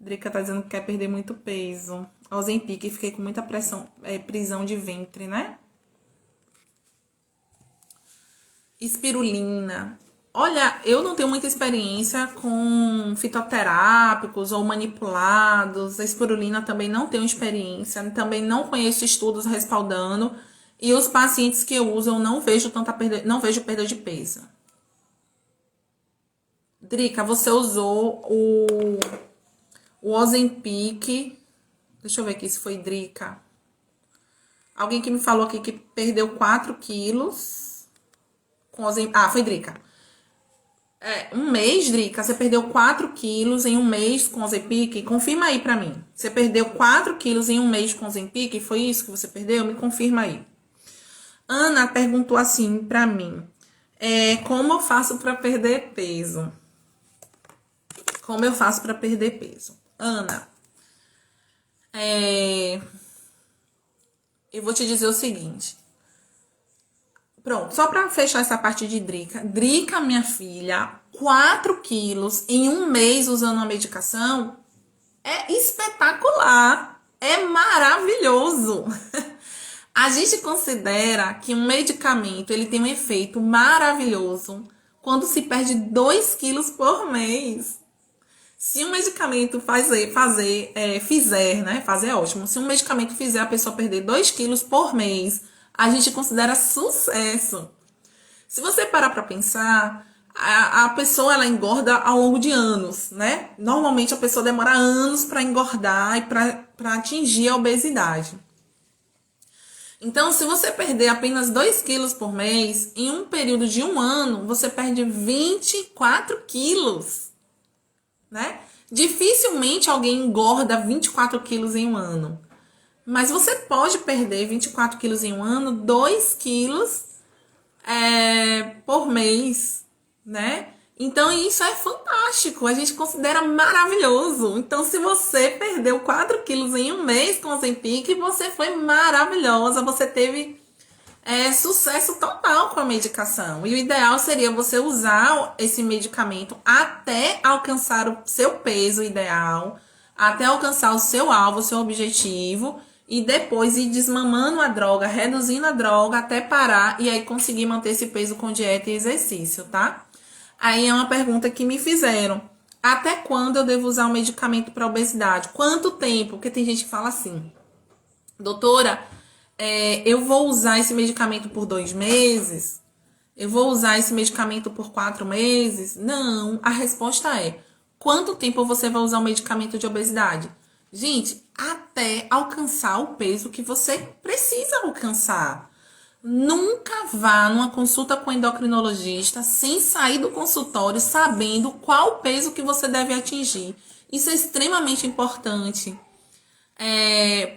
Drica tá dizendo que quer perder muito peso. Ozempic, fiquei com muita prisão de ventre, né? Espirulina. Olha, eu não tenho muita experiência com fitoterápicos ou manipulados. A espirulina também não tenho experiência. Também não conheço estudos respaldando. E os pacientes que eu uso, eu não vejo não vejo perda de peso. Drica, você usou o Ozempic. Deixa eu ver aqui se foi Drica. Alguém que me falou aqui que perdeu 4 quilos com Ozempic. Foi Drica. Um mês, Drica, você perdeu 4 quilos em um mês com Ozempic? Confirma aí pra mim. Você perdeu 4 quilos em um mês com Ozempic? Foi isso que você perdeu? Me confirma aí. Ana perguntou assim pra mim. Como eu faço pra perder peso? Como eu faço pra perder peso? Ana, eu vou te dizer o seguinte. Pronto, só pra fechar essa parte de Drica. Drica, minha filha, 4 quilos em um mês usando a medicação é espetacular. É maravilhoso. A gente considera que um medicamento ele tem um efeito maravilhoso quando se perde 2 quilos por mês. Se um medicamento fizer, né? Fazer é ótimo. Se um medicamento fizer a pessoa perder 2 quilos por mês, a gente considera sucesso. Se você parar para pensar, a pessoa ela engorda ao longo de anos, né? Normalmente a pessoa demora anos para engordar e para atingir a obesidade. Então, se você perder apenas 2 quilos por mês, em um período de um ano, você perde 24 quilos, né? Dificilmente alguém engorda 24 quilos em um ano. Mas você pode perder 24 quilos em um ano, 2 quilos por mês, né? Então, isso é fantástico. A gente considera maravilhoso. Então, se você perdeu 4 quilos em um mês com o Ozempic, você foi maravilhosa. Você teve sucesso total com a medicação. E o ideal seria você usar esse medicamento até alcançar o seu peso ideal, até alcançar o seu alvo, o seu objetivo, e depois ir desmamando a droga, reduzindo a droga até parar e aí conseguir manter esse peso com dieta e exercício, tá? Aí é uma pergunta que me fizeram. Até quando eu devo usar o medicamento para obesidade? Quanto tempo? Porque tem gente que fala assim, doutora, eu vou usar esse medicamento por 2 meses? Eu vou usar esse medicamento por 4 meses? Não, a resposta é, quanto tempo você vai usar o medicamento de obesidade? Gente, até alcançar o peso que você precisa alcançar. Nunca vá numa consulta com endocrinologista sem sair do consultório sabendo qual o peso que você deve atingir. Isso é extremamente importante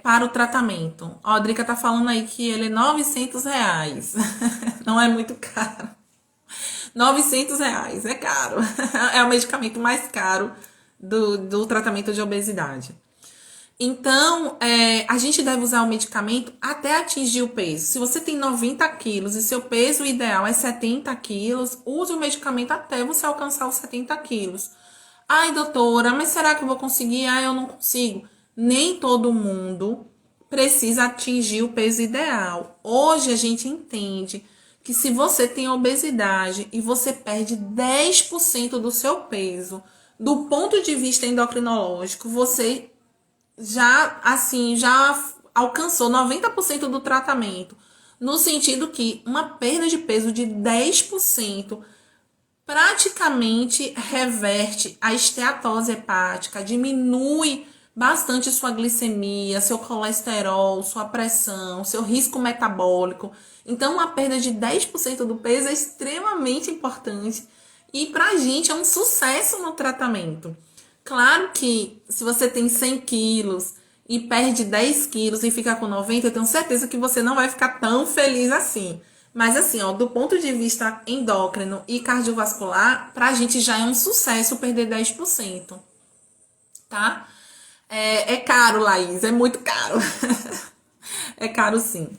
para o tratamento. Ó, a Drica tá falando aí que ele é R$ 900. Não é muito caro. R$ 900 é caro. É o medicamento mais caro do tratamento de obesidade. Então, a gente deve usar o medicamento até atingir o peso. Se você tem 90 quilos e seu peso ideal é 70 quilos, use o medicamento até você alcançar os 70 quilos. Ai, doutora, mas será que eu vou conseguir? Ai, eu não consigo. Nem todo mundo precisa atingir o peso ideal. Hoje a gente entende que se você tem obesidade e você perde 10% do seu peso, do ponto de vista endocrinológico, você já alcançou 90% do tratamento, no sentido que uma perda de peso de 10% praticamente reverte a esteatose hepática, diminui bastante sua glicemia, seu colesterol, sua pressão, seu risco metabólico. Então, uma perda de 10% do peso é extremamente importante e pra gente é um sucesso no tratamento. Claro que se você tem 100 quilos e perde 10 quilos e fica com 90, eu tenho certeza que você não vai ficar tão feliz assim. Mas assim, ó, do ponto de vista endócrino e cardiovascular, pra gente já é um sucesso perder 10%, tá? É caro, Laís, é muito caro. É caro sim.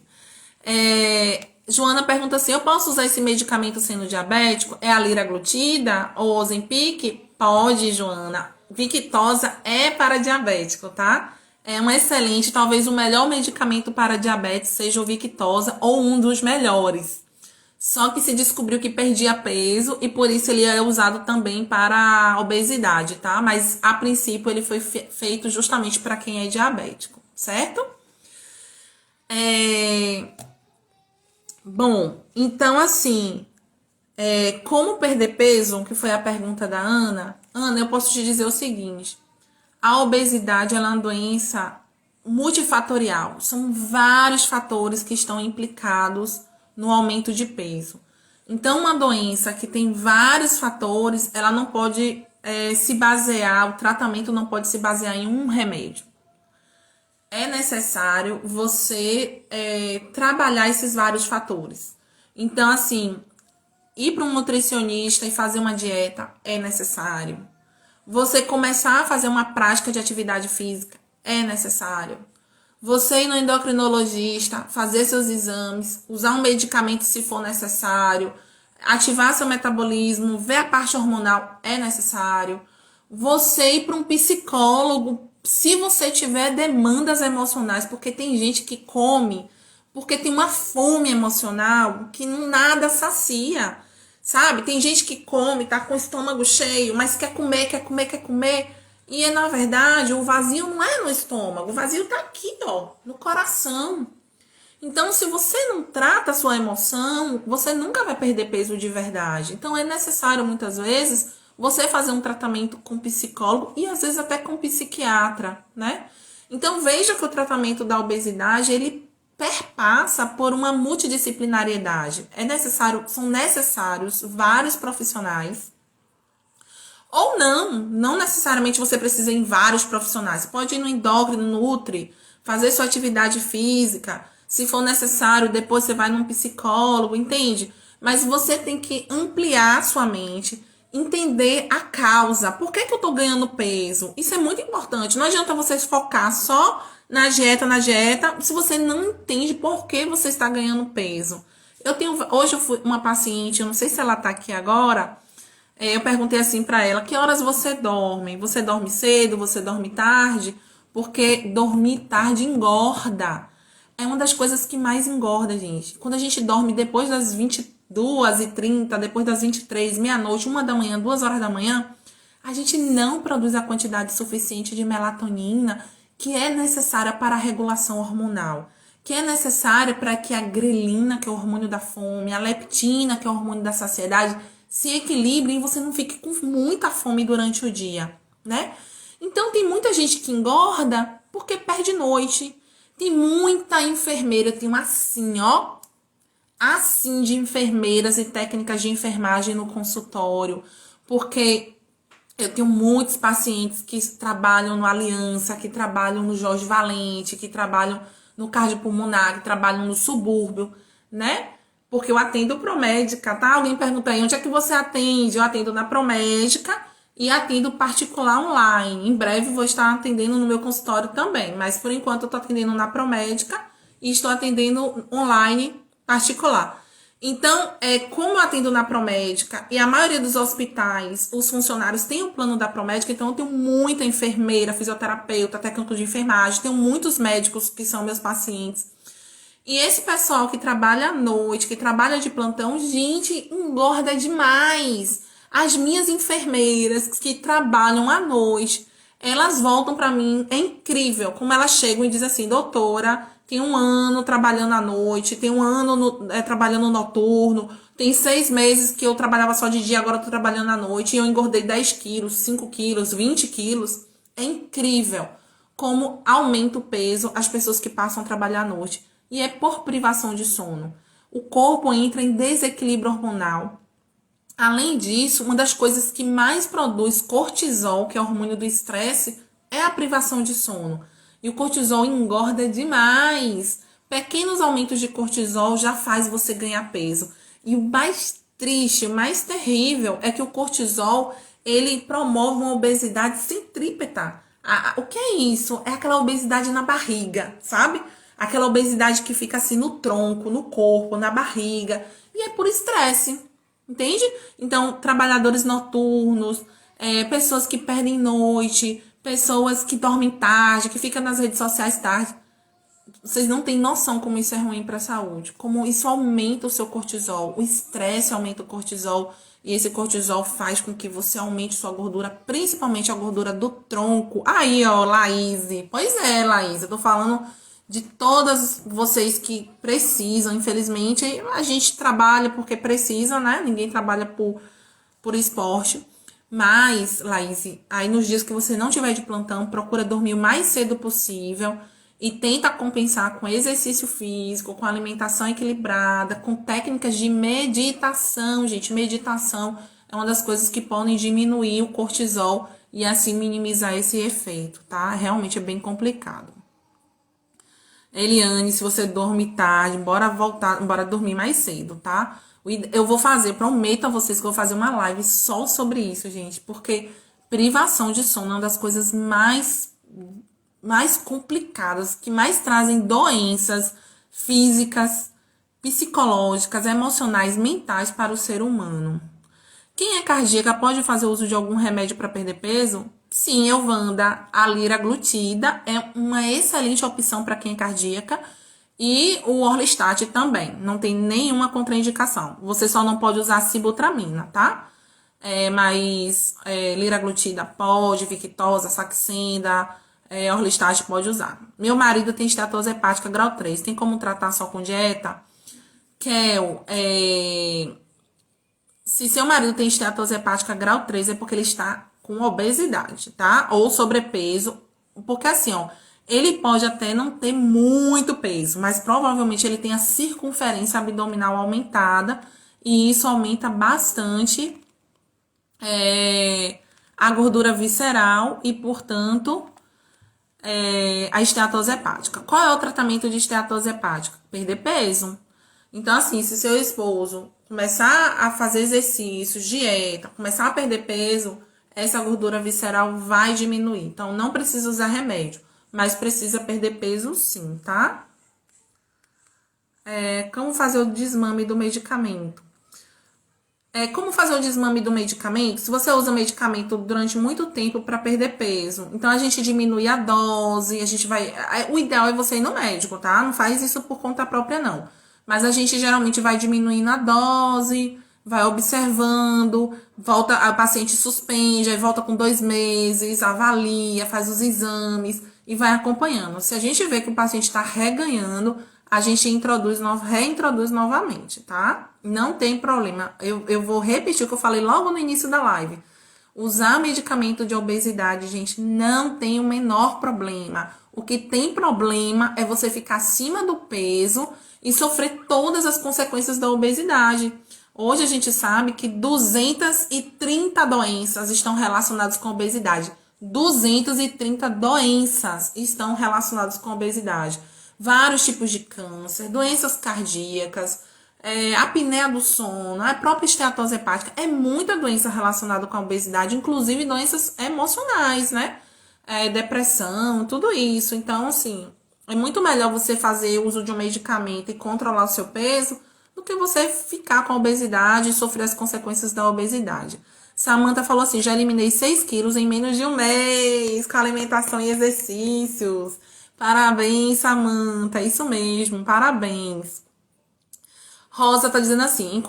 Joana pergunta assim, eu posso usar esse medicamento sendo diabético? É a liraglutida ou Ozempic? Pode, Joana. Victoza é para diabético, tá? É um excelente, talvez o melhor medicamento para diabetes seja o Victoza ou um dos melhores. Só que se descobriu que perdia peso e por isso ele é usado também para a obesidade, tá? Mas a princípio ele foi feito justamente para quem é diabético, certo? Bom, então assim, como perder peso, que foi a pergunta da Ana. Ana, eu posso te dizer o seguinte: a obesidade ela é uma doença multifatorial. São vários fatores que estão implicados no aumento de peso. Então, uma doença que tem vários fatores, ela não pode se basear, o tratamento não pode se basear em um remédio. É necessário você trabalhar esses vários fatores. Então, assim, ir para um nutricionista e fazer uma dieta é necessário. Você começar a fazer uma prática de atividade física é necessário. Você ir no endocrinologista, fazer seus exames, usar um medicamento se for necessário, ativar seu metabolismo, ver a parte hormonal é necessário. Você ir para um psicólogo, se você tiver demandas emocionais, porque tem gente que come porque tem uma fome emocional que nada sacia. Sabe? Tem gente que come, tá com o estômago cheio, mas quer comer, quer comer, quer comer. E na verdade, o vazio não é no estômago, o vazio tá aqui, ó, no coração. Então, se você não trata a sua emoção, você nunca vai perder peso de verdade. Então, é necessário muitas vezes você fazer um tratamento com psicólogo e às vezes até com psiquiatra, né? Então, veja que o tratamento da obesidade, ele perpassa por uma multidisciplinariedade. São necessários vários profissionais. Ou não necessariamente você precisa ir em vários profissionais. Você pode ir no endócrino, no Nutri, fazer sua atividade física. Se for necessário, depois você vai num psicólogo, entende? Mas você tem que ampliar sua mente, entender a causa. Por que eu tô ganhando peso? Isso é muito importante. Não adianta você focar só na dieta, se você não entende por que você está ganhando peso. Hoje eu fui uma paciente, eu não sei se ela tá aqui agora, eu perguntei assim pra ela, que horas você dorme? Você dorme cedo? Você dorme tarde? Porque dormir tarde engorda. É uma das coisas que mais engorda, gente. Quando a gente dorme depois das 22h30, depois das 23h, meia-noite, 1h da manhã, 2h da manhã, a gente não produz a quantidade suficiente de melatonina que é necessária para a regulação hormonal, que é necessária para que a grelina, que é o hormônio da fome, a leptina, que é o hormônio da saciedade, se equilibrem e você não fique com muita fome durante o dia, né? Então, tem muita gente que engorda porque perde noite. Tem muita enfermeira, tem uma assim, ó, assim de enfermeiras e técnicas de enfermagem no consultório, porque eu tenho muitos pacientes que trabalham no Aliança, que trabalham no Jorge Valente, que trabalham no cardiopulmonar, que trabalham no subúrbio, né? Porque eu atendo Promédica, tá? Alguém pergunta aí, onde é que você atende? Eu atendo na Promédica e atendo particular online. Em breve vou estar atendendo no meu consultório também, mas por enquanto eu tô atendendo na Promédica e estou atendendo online particular. Então, como eu atendo na Promédica e a maioria dos hospitais, os funcionários têm o plano da Promédica, então eu tenho muita enfermeira, fisioterapeuta, técnico de enfermagem, tenho muitos médicos que são meus pacientes. E esse pessoal que trabalha à noite, que trabalha de plantão, gente, engorda demais. As minhas enfermeiras que trabalham à noite, elas voltam para mim, é incrível como elas chegam e dizem assim, doutora, tem um ano trabalhando à noite, tem um ano trabalhando noturno, tem 6 meses que eu trabalhava só de dia, agora eu tô trabalhando à noite e eu engordei 10 quilos, 5 quilos, 20 quilos. É incrível como aumenta o peso as pessoas que passam a trabalhar à noite. E é por privação de sono. O corpo entra em desequilíbrio hormonal. Além disso, uma das coisas que mais produz cortisol, que é o hormônio do estresse, é a privação de sono. E o cortisol engorda demais. Pequenos aumentos de cortisol já faz você ganhar peso. E o mais triste, o mais terrível é que o cortisol, ele promove uma obesidade centrípeta. O que é isso? É aquela obesidade na barriga, sabe? Aquela obesidade que fica assim no tronco, no corpo, na barriga. E é por estresse. Entende? Então, trabalhadores noturnos, pessoas que perdem noite, pessoas que dormem tarde, que ficam nas redes sociais tarde. Vocês não têm noção como isso é ruim para a saúde. Como isso aumenta o seu cortisol. O estresse aumenta o cortisol. E esse cortisol faz com que você aumente sua gordura, principalmente a gordura do tronco. Aí, ó, Laís. Pois é, Laís, eu tô falando de todas vocês que precisam. Infelizmente, a gente trabalha porque precisa, né? Ninguém trabalha por esporte. Mas, Laís, aí nos dias que você não tiver de plantão, procura dormir o mais cedo possível e tenta compensar com exercício físico, com alimentação equilibrada, com técnicas de meditação. Gente, meditação é uma das coisas que podem diminuir o cortisol e assim minimizar esse efeito, tá? Realmente é bem complicado. Eliane, se você dorme tarde, bora dormir mais cedo, tá? Eu vou fazer, prometo a vocês que eu vou fazer uma live só sobre isso, gente, porque privação de sono é uma das coisas mais complicadas, que mais trazem doenças físicas, psicológicas, emocionais, mentais para o ser humano. Quem é cardíaca pode fazer uso de algum remédio para perder peso? Sim, Elvanda, a liraglutida é uma excelente opção para quem é cardíaca e o Orlistat também, não tem nenhuma contraindicação. Você só não pode usar sibutramina, tá? Mas liraglutida pode, Victoza, Saxenda, Orlistat pode usar. Meu marido tem esteatose hepática grau 3, tem como tratar só com dieta? Kel, se seu marido tem esteatose hepática grau 3 é porque ele está com obesidade, tá? Ou sobrepeso. Porque assim, ó, ele pode até não ter muito peso, mas provavelmente ele tem a circunferência abdominal aumentada e isso aumenta bastante a gordura visceral e, portanto, a esteatose hepática. Qual é o tratamento de esteatose hepática? Perder peso. Então, assim, se seu esposo começar a fazer exercícios, dieta, começar a perder peso, essa gordura visceral vai diminuir. Então, não precisa usar remédio, mas precisa perder peso sim, tá? Como fazer o desmame do medicamento? Como fazer o desmame do medicamento? Se você usa medicamento durante muito tempo para perder peso, então a gente diminui a dose, a gente vai... O ideal é você ir no médico, tá? Não faz isso por conta própria, não. Mas a gente geralmente vai diminuindo a dose, vai observando, volta, a paciente suspende, aí volta com 2 meses, avalia, faz os exames e vai acompanhando. Se a gente vê que o paciente está reganhando, a gente reintroduz novamente, tá? Não tem problema. Eu vou repetir o que eu falei logo no início da live. Usar medicamento de obesidade, gente, não tem o menor problema. O que tem problema é você ficar acima do peso e sofrer todas as consequências da obesidade. Hoje a gente sabe que 230 doenças estão relacionadas com a obesidade. 230 doenças estão relacionadas com a obesidade. Vários tipos de câncer, doenças cardíacas, a apneia do sono, a própria esteatose hepática. É muita doença relacionada com a obesidade, inclusive doenças emocionais, né? Depressão, tudo isso. Então, assim, é muito melhor você fazer uso de um medicamento e controlar o seu peso do que você ficar com a obesidade e sofrer as consequências da obesidade. Samantha falou assim, já eliminei 6 quilos em menos de um mês, com alimentação e exercícios. Parabéns, Samantha, isso mesmo, parabéns. Rosa tá dizendo assim,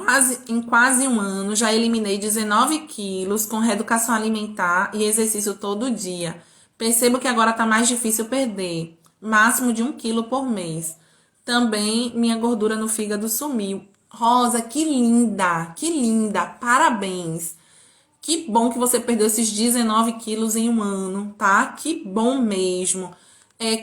em quase um ano já eliminei 19 quilos com reeducação alimentar e exercício todo dia. Percebo que agora tá mais difícil perder, máximo de 1 quilo por mês. Também minha gordura no fígado sumiu. Rosa, que linda, parabéns. Que bom que você perdeu esses 19 quilos em um ano, tá? Que bom mesmo.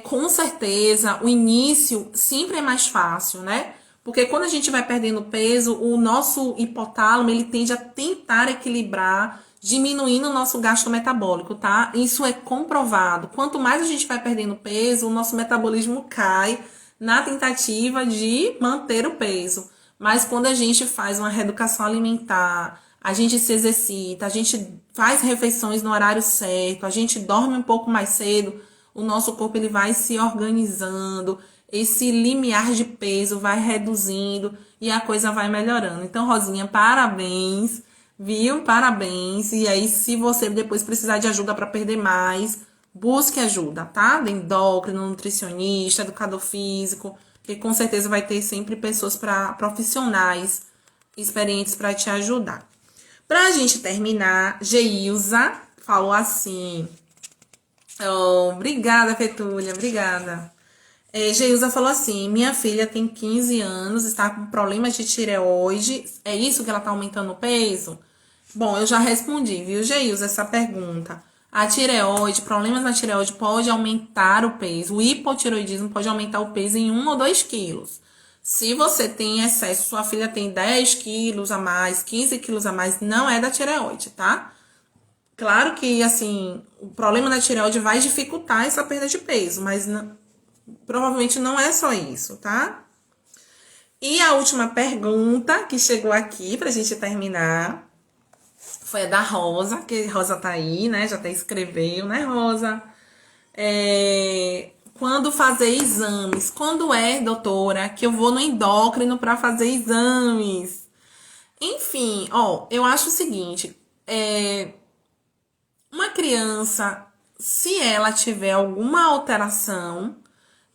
Com certeza, o início sempre é mais fácil, né? Porque quando a gente vai perdendo peso, o nosso hipotálamo, ele tende a tentar equilibrar, diminuindo o nosso gasto metabólico, tá? Isso é comprovado. Quanto mais a gente vai perdendo peso, o nosso metabolismo cai na tentativa de manter o peso. Mas quando a gente faz uma reeducação alimentar, a gente se exercita, a gente faz refeições no horário certo, a gente dorme um pouco mais cedo, o nosso corpo ele vai se organizando, esse limiar de peso vai reduzindo e a coisa vai melhorando. Então, Rosinha, parabéns, viu? Parabéns. E aí, se você depois precisar de ajuda para perder mais, busque ajuda, tá? De endócrino, nutricionista, educador físico, que com certeza vai ter sempre pessoas profissionais experientes para te ajudar. Pra gente terminar, Geilza falou assim... Oh, obrigada, Petúlia, obrigada. Geilza falou assim, minha filha tem 15 anos, está com problemas de tireoide, é isso que ela está aumentando o peso? Bom, eu já respondi, viu, Geilza, essa pergunta. A tireoide, problemas na tireoide pode aumentar o peso, o hipotireoidismo pode aumentar o peso em 1 ou 2 quilos. Se você tem excesso, sua filha tem 10 quilos a mais, 15 quilos a mais, não é da tireoide, tá? Claro que, assim, o problema da tireoide vai dificultar essa perda de peso, mas provavelmente não é só isso, tá? E a última pergunta que chegou aqui pra gente terminar foi a da Rosa, que Rosa tá aí, né? Já até escreveu, né, Rosa? Quando fazer exames? Quando é, doutora, que eu vou no endócrino pra fazer exames? Enfim, ó, eu acho o seguinte, uma criança, se ela tiver alguma alteração,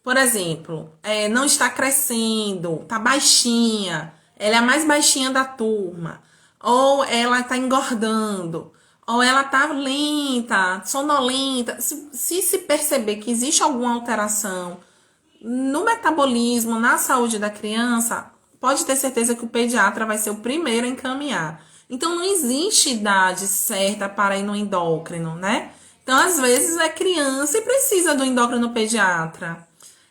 por exemplo, não está crescendo, tá baixinha, ela é a mais baixinha da turma, ou ela tá engordando, ou ela tá lenta, sonolenta, se perceber que existe alguma alteração no metabolismo, na saúde da criança, pode ter certeza que o pediatra vai ser o primeiro a encaminhar. Então, não existe idade certa para ir no endócrino, né? Então, às vezes, é criança e precisa do endócrino pediatra.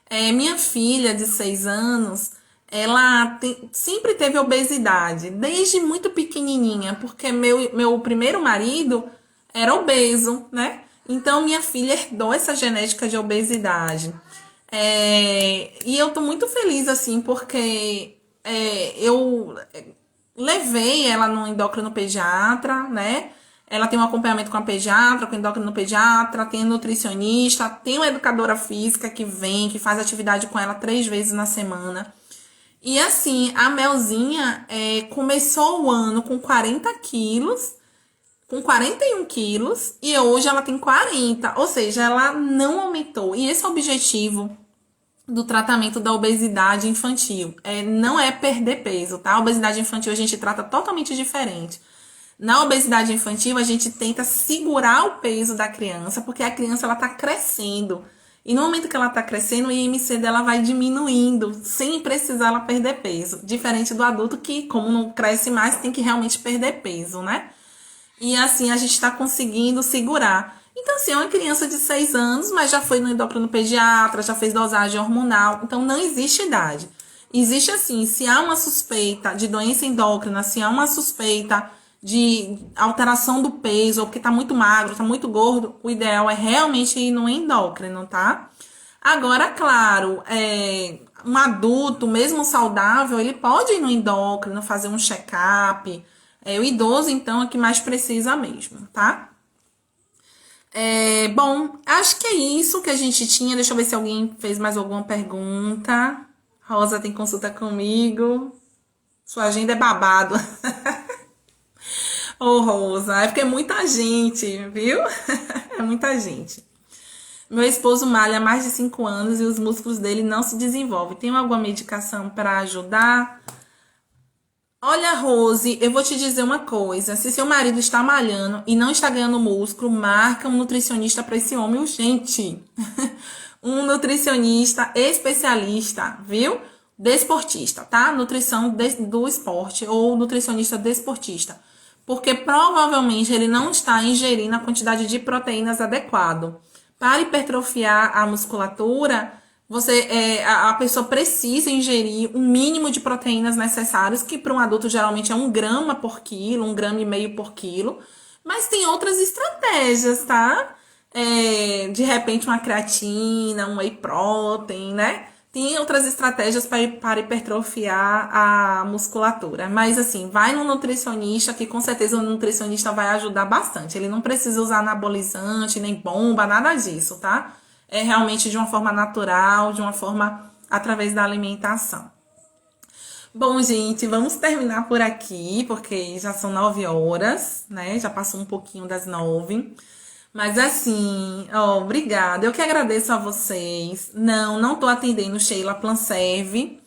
Minha filha, de 6 anos, ela sempre teve obesidade, desde muito pequenininha, porque meu primeiro marido era obeso, né? Então, minha filha herdou essa genética de obesidade. E eu tô muito feliz, assim, porque eu levei ela no endócrino pediatra, né? Ela tem um acompanhamento com a pediatra, com o endócrino pediatra, tem nutricionista, tem uma educadora física que vem, que faz atividade com ela 3 vezes na semana. E assim, a Melzinha começou o ano com 40 quilos, com 41 quilos, e hoje ela tem 40, ou seja, ela não aumentou. E esse é o objetivo do tratamento da obesidade infantil. Não é perder peso, tá? A obesidade infantil a gente trata totalmente diferente. Na obesidade infantil, a gente tenta segurar o peso da criança, porque a criança ela tá crescendo. E no momento que ela tá crescendo, o IMC dela vai diminuindo, sem precisar ela perder peso. Diferente do adulto que, como não cresce mais, tem que realmente perder peso, né? E assim a gente está conseguindo segurar. Então, assim, é uma criança de 6 anos, mas já foi no endócrino pediatra, já fez dosagem hormonal. Então, não existe idade. Existe assim, se há uma suspeita de doença endócrina, se há uma suspeita de alteração do peso, ou porque tá muito magro, tá muito gordo, o ideal é realmente ir no endócrino, tá? Agora, claro, um adulto, mesmo saudável, ele pode ir no endócrino, fazer um check-up. O idoso, então, é que mais precisa mesmo, tá? Bom, acho que é isso que a gente tinha. Deixa eu ver se alguém fez mais alguma pergunta. Rosa tem consulta comigo. Sua agenda é babado. Ô, Rosa, é porque é muita gente, viu? É muita gente. Meu esposo malha há mais de 5 anos e os músculos dele não se desenvolvem. Tem alguma medicação para ajudar? Olha, Rose, eu vou te dizer uma coisa. Se seu marido está malhando e não está ganhando músculo, marca um nutricionista para esse homem urgente. Um nutricionista especialista, viu? Desportista, tá? Nutrição do esporte ou nutricionista desportista. Porque provavelmente ele não está ingerindo a quantidade de proteínas adequado. Para hipertrofiar a musculatura, a pessoa precisa ingerir um mínimo de proteínas necessárias, que para um adulto geralmente é 1 grama por quilo, 1,5 gramas por quilo. Mas tem outras estratégias, tá? De repente uma creatina, um whey protein, né? Tem outras estratégias para hipertrofiar a musculatura. Mas assim, vai no nutricionista, que com certeza o nutricionista vai ajudar bastante. Ele não precisa usar anabolizante, nem bomba, nada disso, tá? É realmente de uma forma natural, de uma forma através da alimentação. Bom, gente, vamos terminar por aqui, porque já são 9 horas, né? Já passou um pouquinho das 9. Mas assim, ó, obrigada. Eu que agradeço a vocês. Não tô atendendo Sheila Planserve,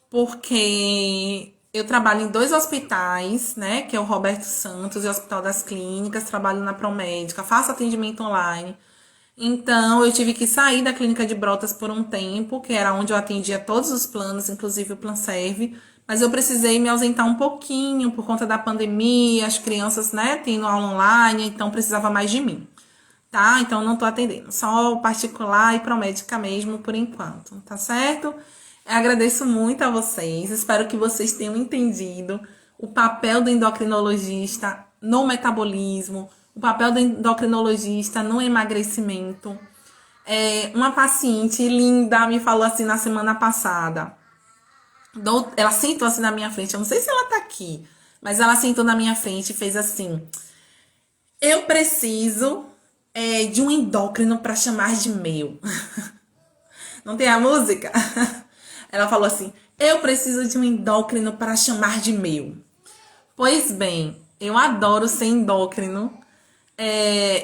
porque eu trabalho em 2 hospitais, né? Que é o Roberto Santos e o Hospital das Clínicas. Trabalho na Promédica, faço atendimento online. Então, eu tive que sair da clínica de Brotas por um tempo, que era onde eu atendia todos os planos, inclusive o Planserve. Mas eu precisei me ausentar um pouquinho por conta da pandemia, as crianças, né, tendo aula online, então precisava mais de mim. Tá? Então não tô atendendo. Só particular e promédica mesmo por enquanto, tá certo? Eu agradeço muito a vocês. Espero que vocês tenham entendido o papel do endocrinologista no metabolismo, o papel do endocrinologista no emagrecimento. Uma paciente linda me falou assim na semana passada. Ela sentou assim na minha frente. Eu não sei se ela tá aqui, mas ela sentou na minha frente e fez assim: eu preciso de um endócrino para chamar de meu. Não tem a música? Ela falou assim: eu preciso de um endócrino para chamar de meu. Pois bem, eu adoro ser endócrino.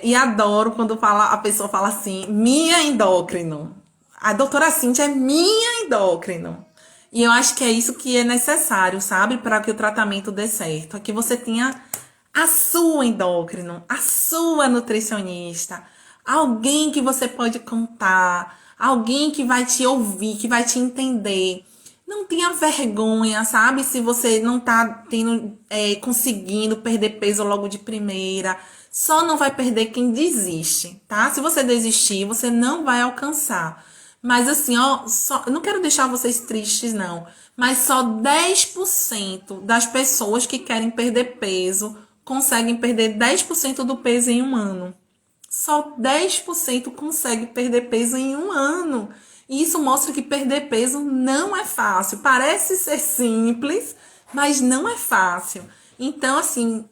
E adoro quando a pessoa fala assim, minha endócrino. A doutora Cíntia é minha endócrino. E eu acho que é isso que é necessário, sabe? Para que o tratamento dê certo. É que você tenha a sua endócrino, a sua nutricionista, alguém que você pode contar, alguém que vai te ouvir, que vai te entender. Não tenha vergonha, sabe? Se você não tá conseguindo perder peso logo de primeira. Só não vai perder quem desiste, tá? Se você desistir, você não vai alcançar. Mas assim, ó, eu não quero deixar vocês tristes, não. Mas só 10% das pessoas que querem perder peso conseguem perder 10% do peso em um ano. Só 10% consegue perder peso em um ano. E isso mostra que perder peso não é fácil. Parece ser simples, mas não é fácil. Então, assim,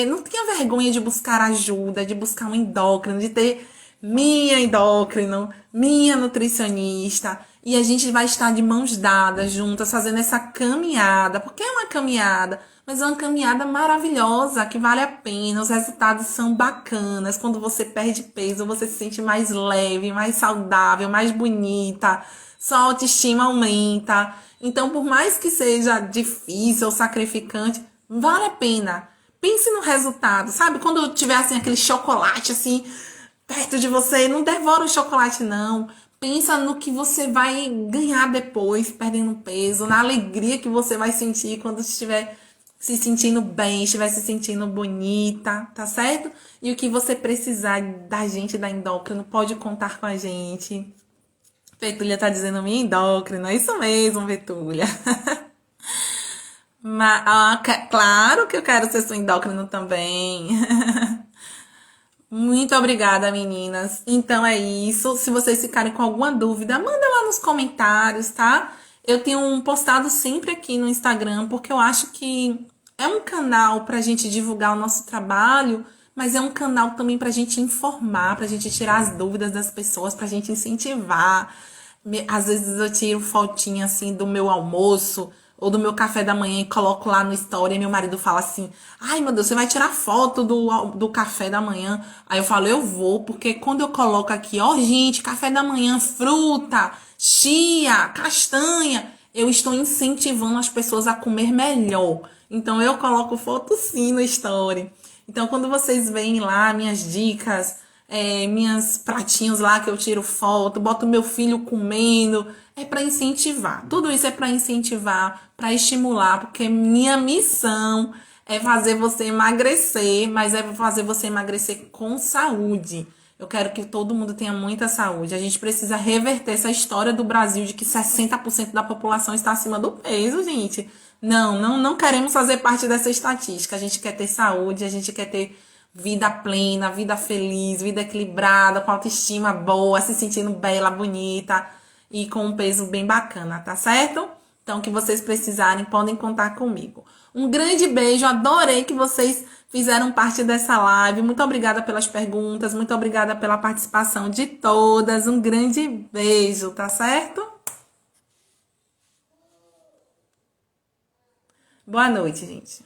não tenha vergonha de buscar ajuda, de buscar um endócrino, de ter minha endócrino, minha nutricionista. E a gente vai estar de mãos dadas juntas, fazendo essa caminhada. Porque é uma caminhada, mas é uma caminhada maravilhosa, que vale a pena. Os resultados são bacanas. Quando você perde peso, você se sente mais leve, mais saudável, mais bonita. Sua autoestima aumenta. Então, por mais que seja difícil ou sacrificante, vale a pena. Pense no resultado, sabe? Quando tiver assim, aquele chocolate assim perto de você, não devora o chocolate, não. Pensa no que você vai ganhar depois, perdendo peso, na alegria que você vai sentir quando estiver se sentindo bem, estiver se sentindo bonita, tá certo? E o que você precisar da gente da endócrino, pode contar com a gente. Petúlia tá dizendo minha endócrina, é isso mesmo, Petúlia. Claro que eu quero ser sua endócrino também. Muito obrigada, meninas. Então é isso. Se vocês ficarem com alguma dúvida, manda lá nos comentários, tá? Eu tenho postado sempre aqui no Instagram, porque eu acho que é um canal pra gente divulgar o nosso trabalho, mas é um canal também pra gente informar, pra gente tirar as dúvidas das pessoas, pra gente incentivar. Às vezes eu tiro fotinha assim do meu almoço ou do meu café da manhã e coloco lá no story e meu marido fala assim: ai meu Deus, você vai tirar foto do café da manhã? Aí eu falo: eu vou, porque quando eu coloco aqui, ó, gente, café da manhã, fruta, chia, castanha, eu estou incentivando as pessoas a comer melhor. Então eu coloco foto sim no story. Então quando vocês veem lá minhas dicas, minhas pratinhos lá que eu tiro foto, boto meu filho comendo, é para incentivar. Tudo isso é para incentivar, para estimular, porque minha missão é fazer você emagrecer, mas é fazer você emagrecer com saúde. Eu quero que todo mundo tenha muita saúde. A gente precisa reverter essa história do Brasil de que 60% da população está acima do peso, gente. Não queremos fazer parte dessa estatística. A gente quer ter saúde, a gente quer ter vida plena, vida feliz, vida equilibrada, com autoestima boa, se sentindo bela, bonita e com um peso bem bacana, tá certo? Então, o que vocês precisarem, podem contar comigo. Um grande beijo, adorei que vocês fizeram parte dessa live. Muito obrigada pelas perguntas, muito obrigada pela participação de todas. Um grande beijo, tá certo? Boa noite, gente.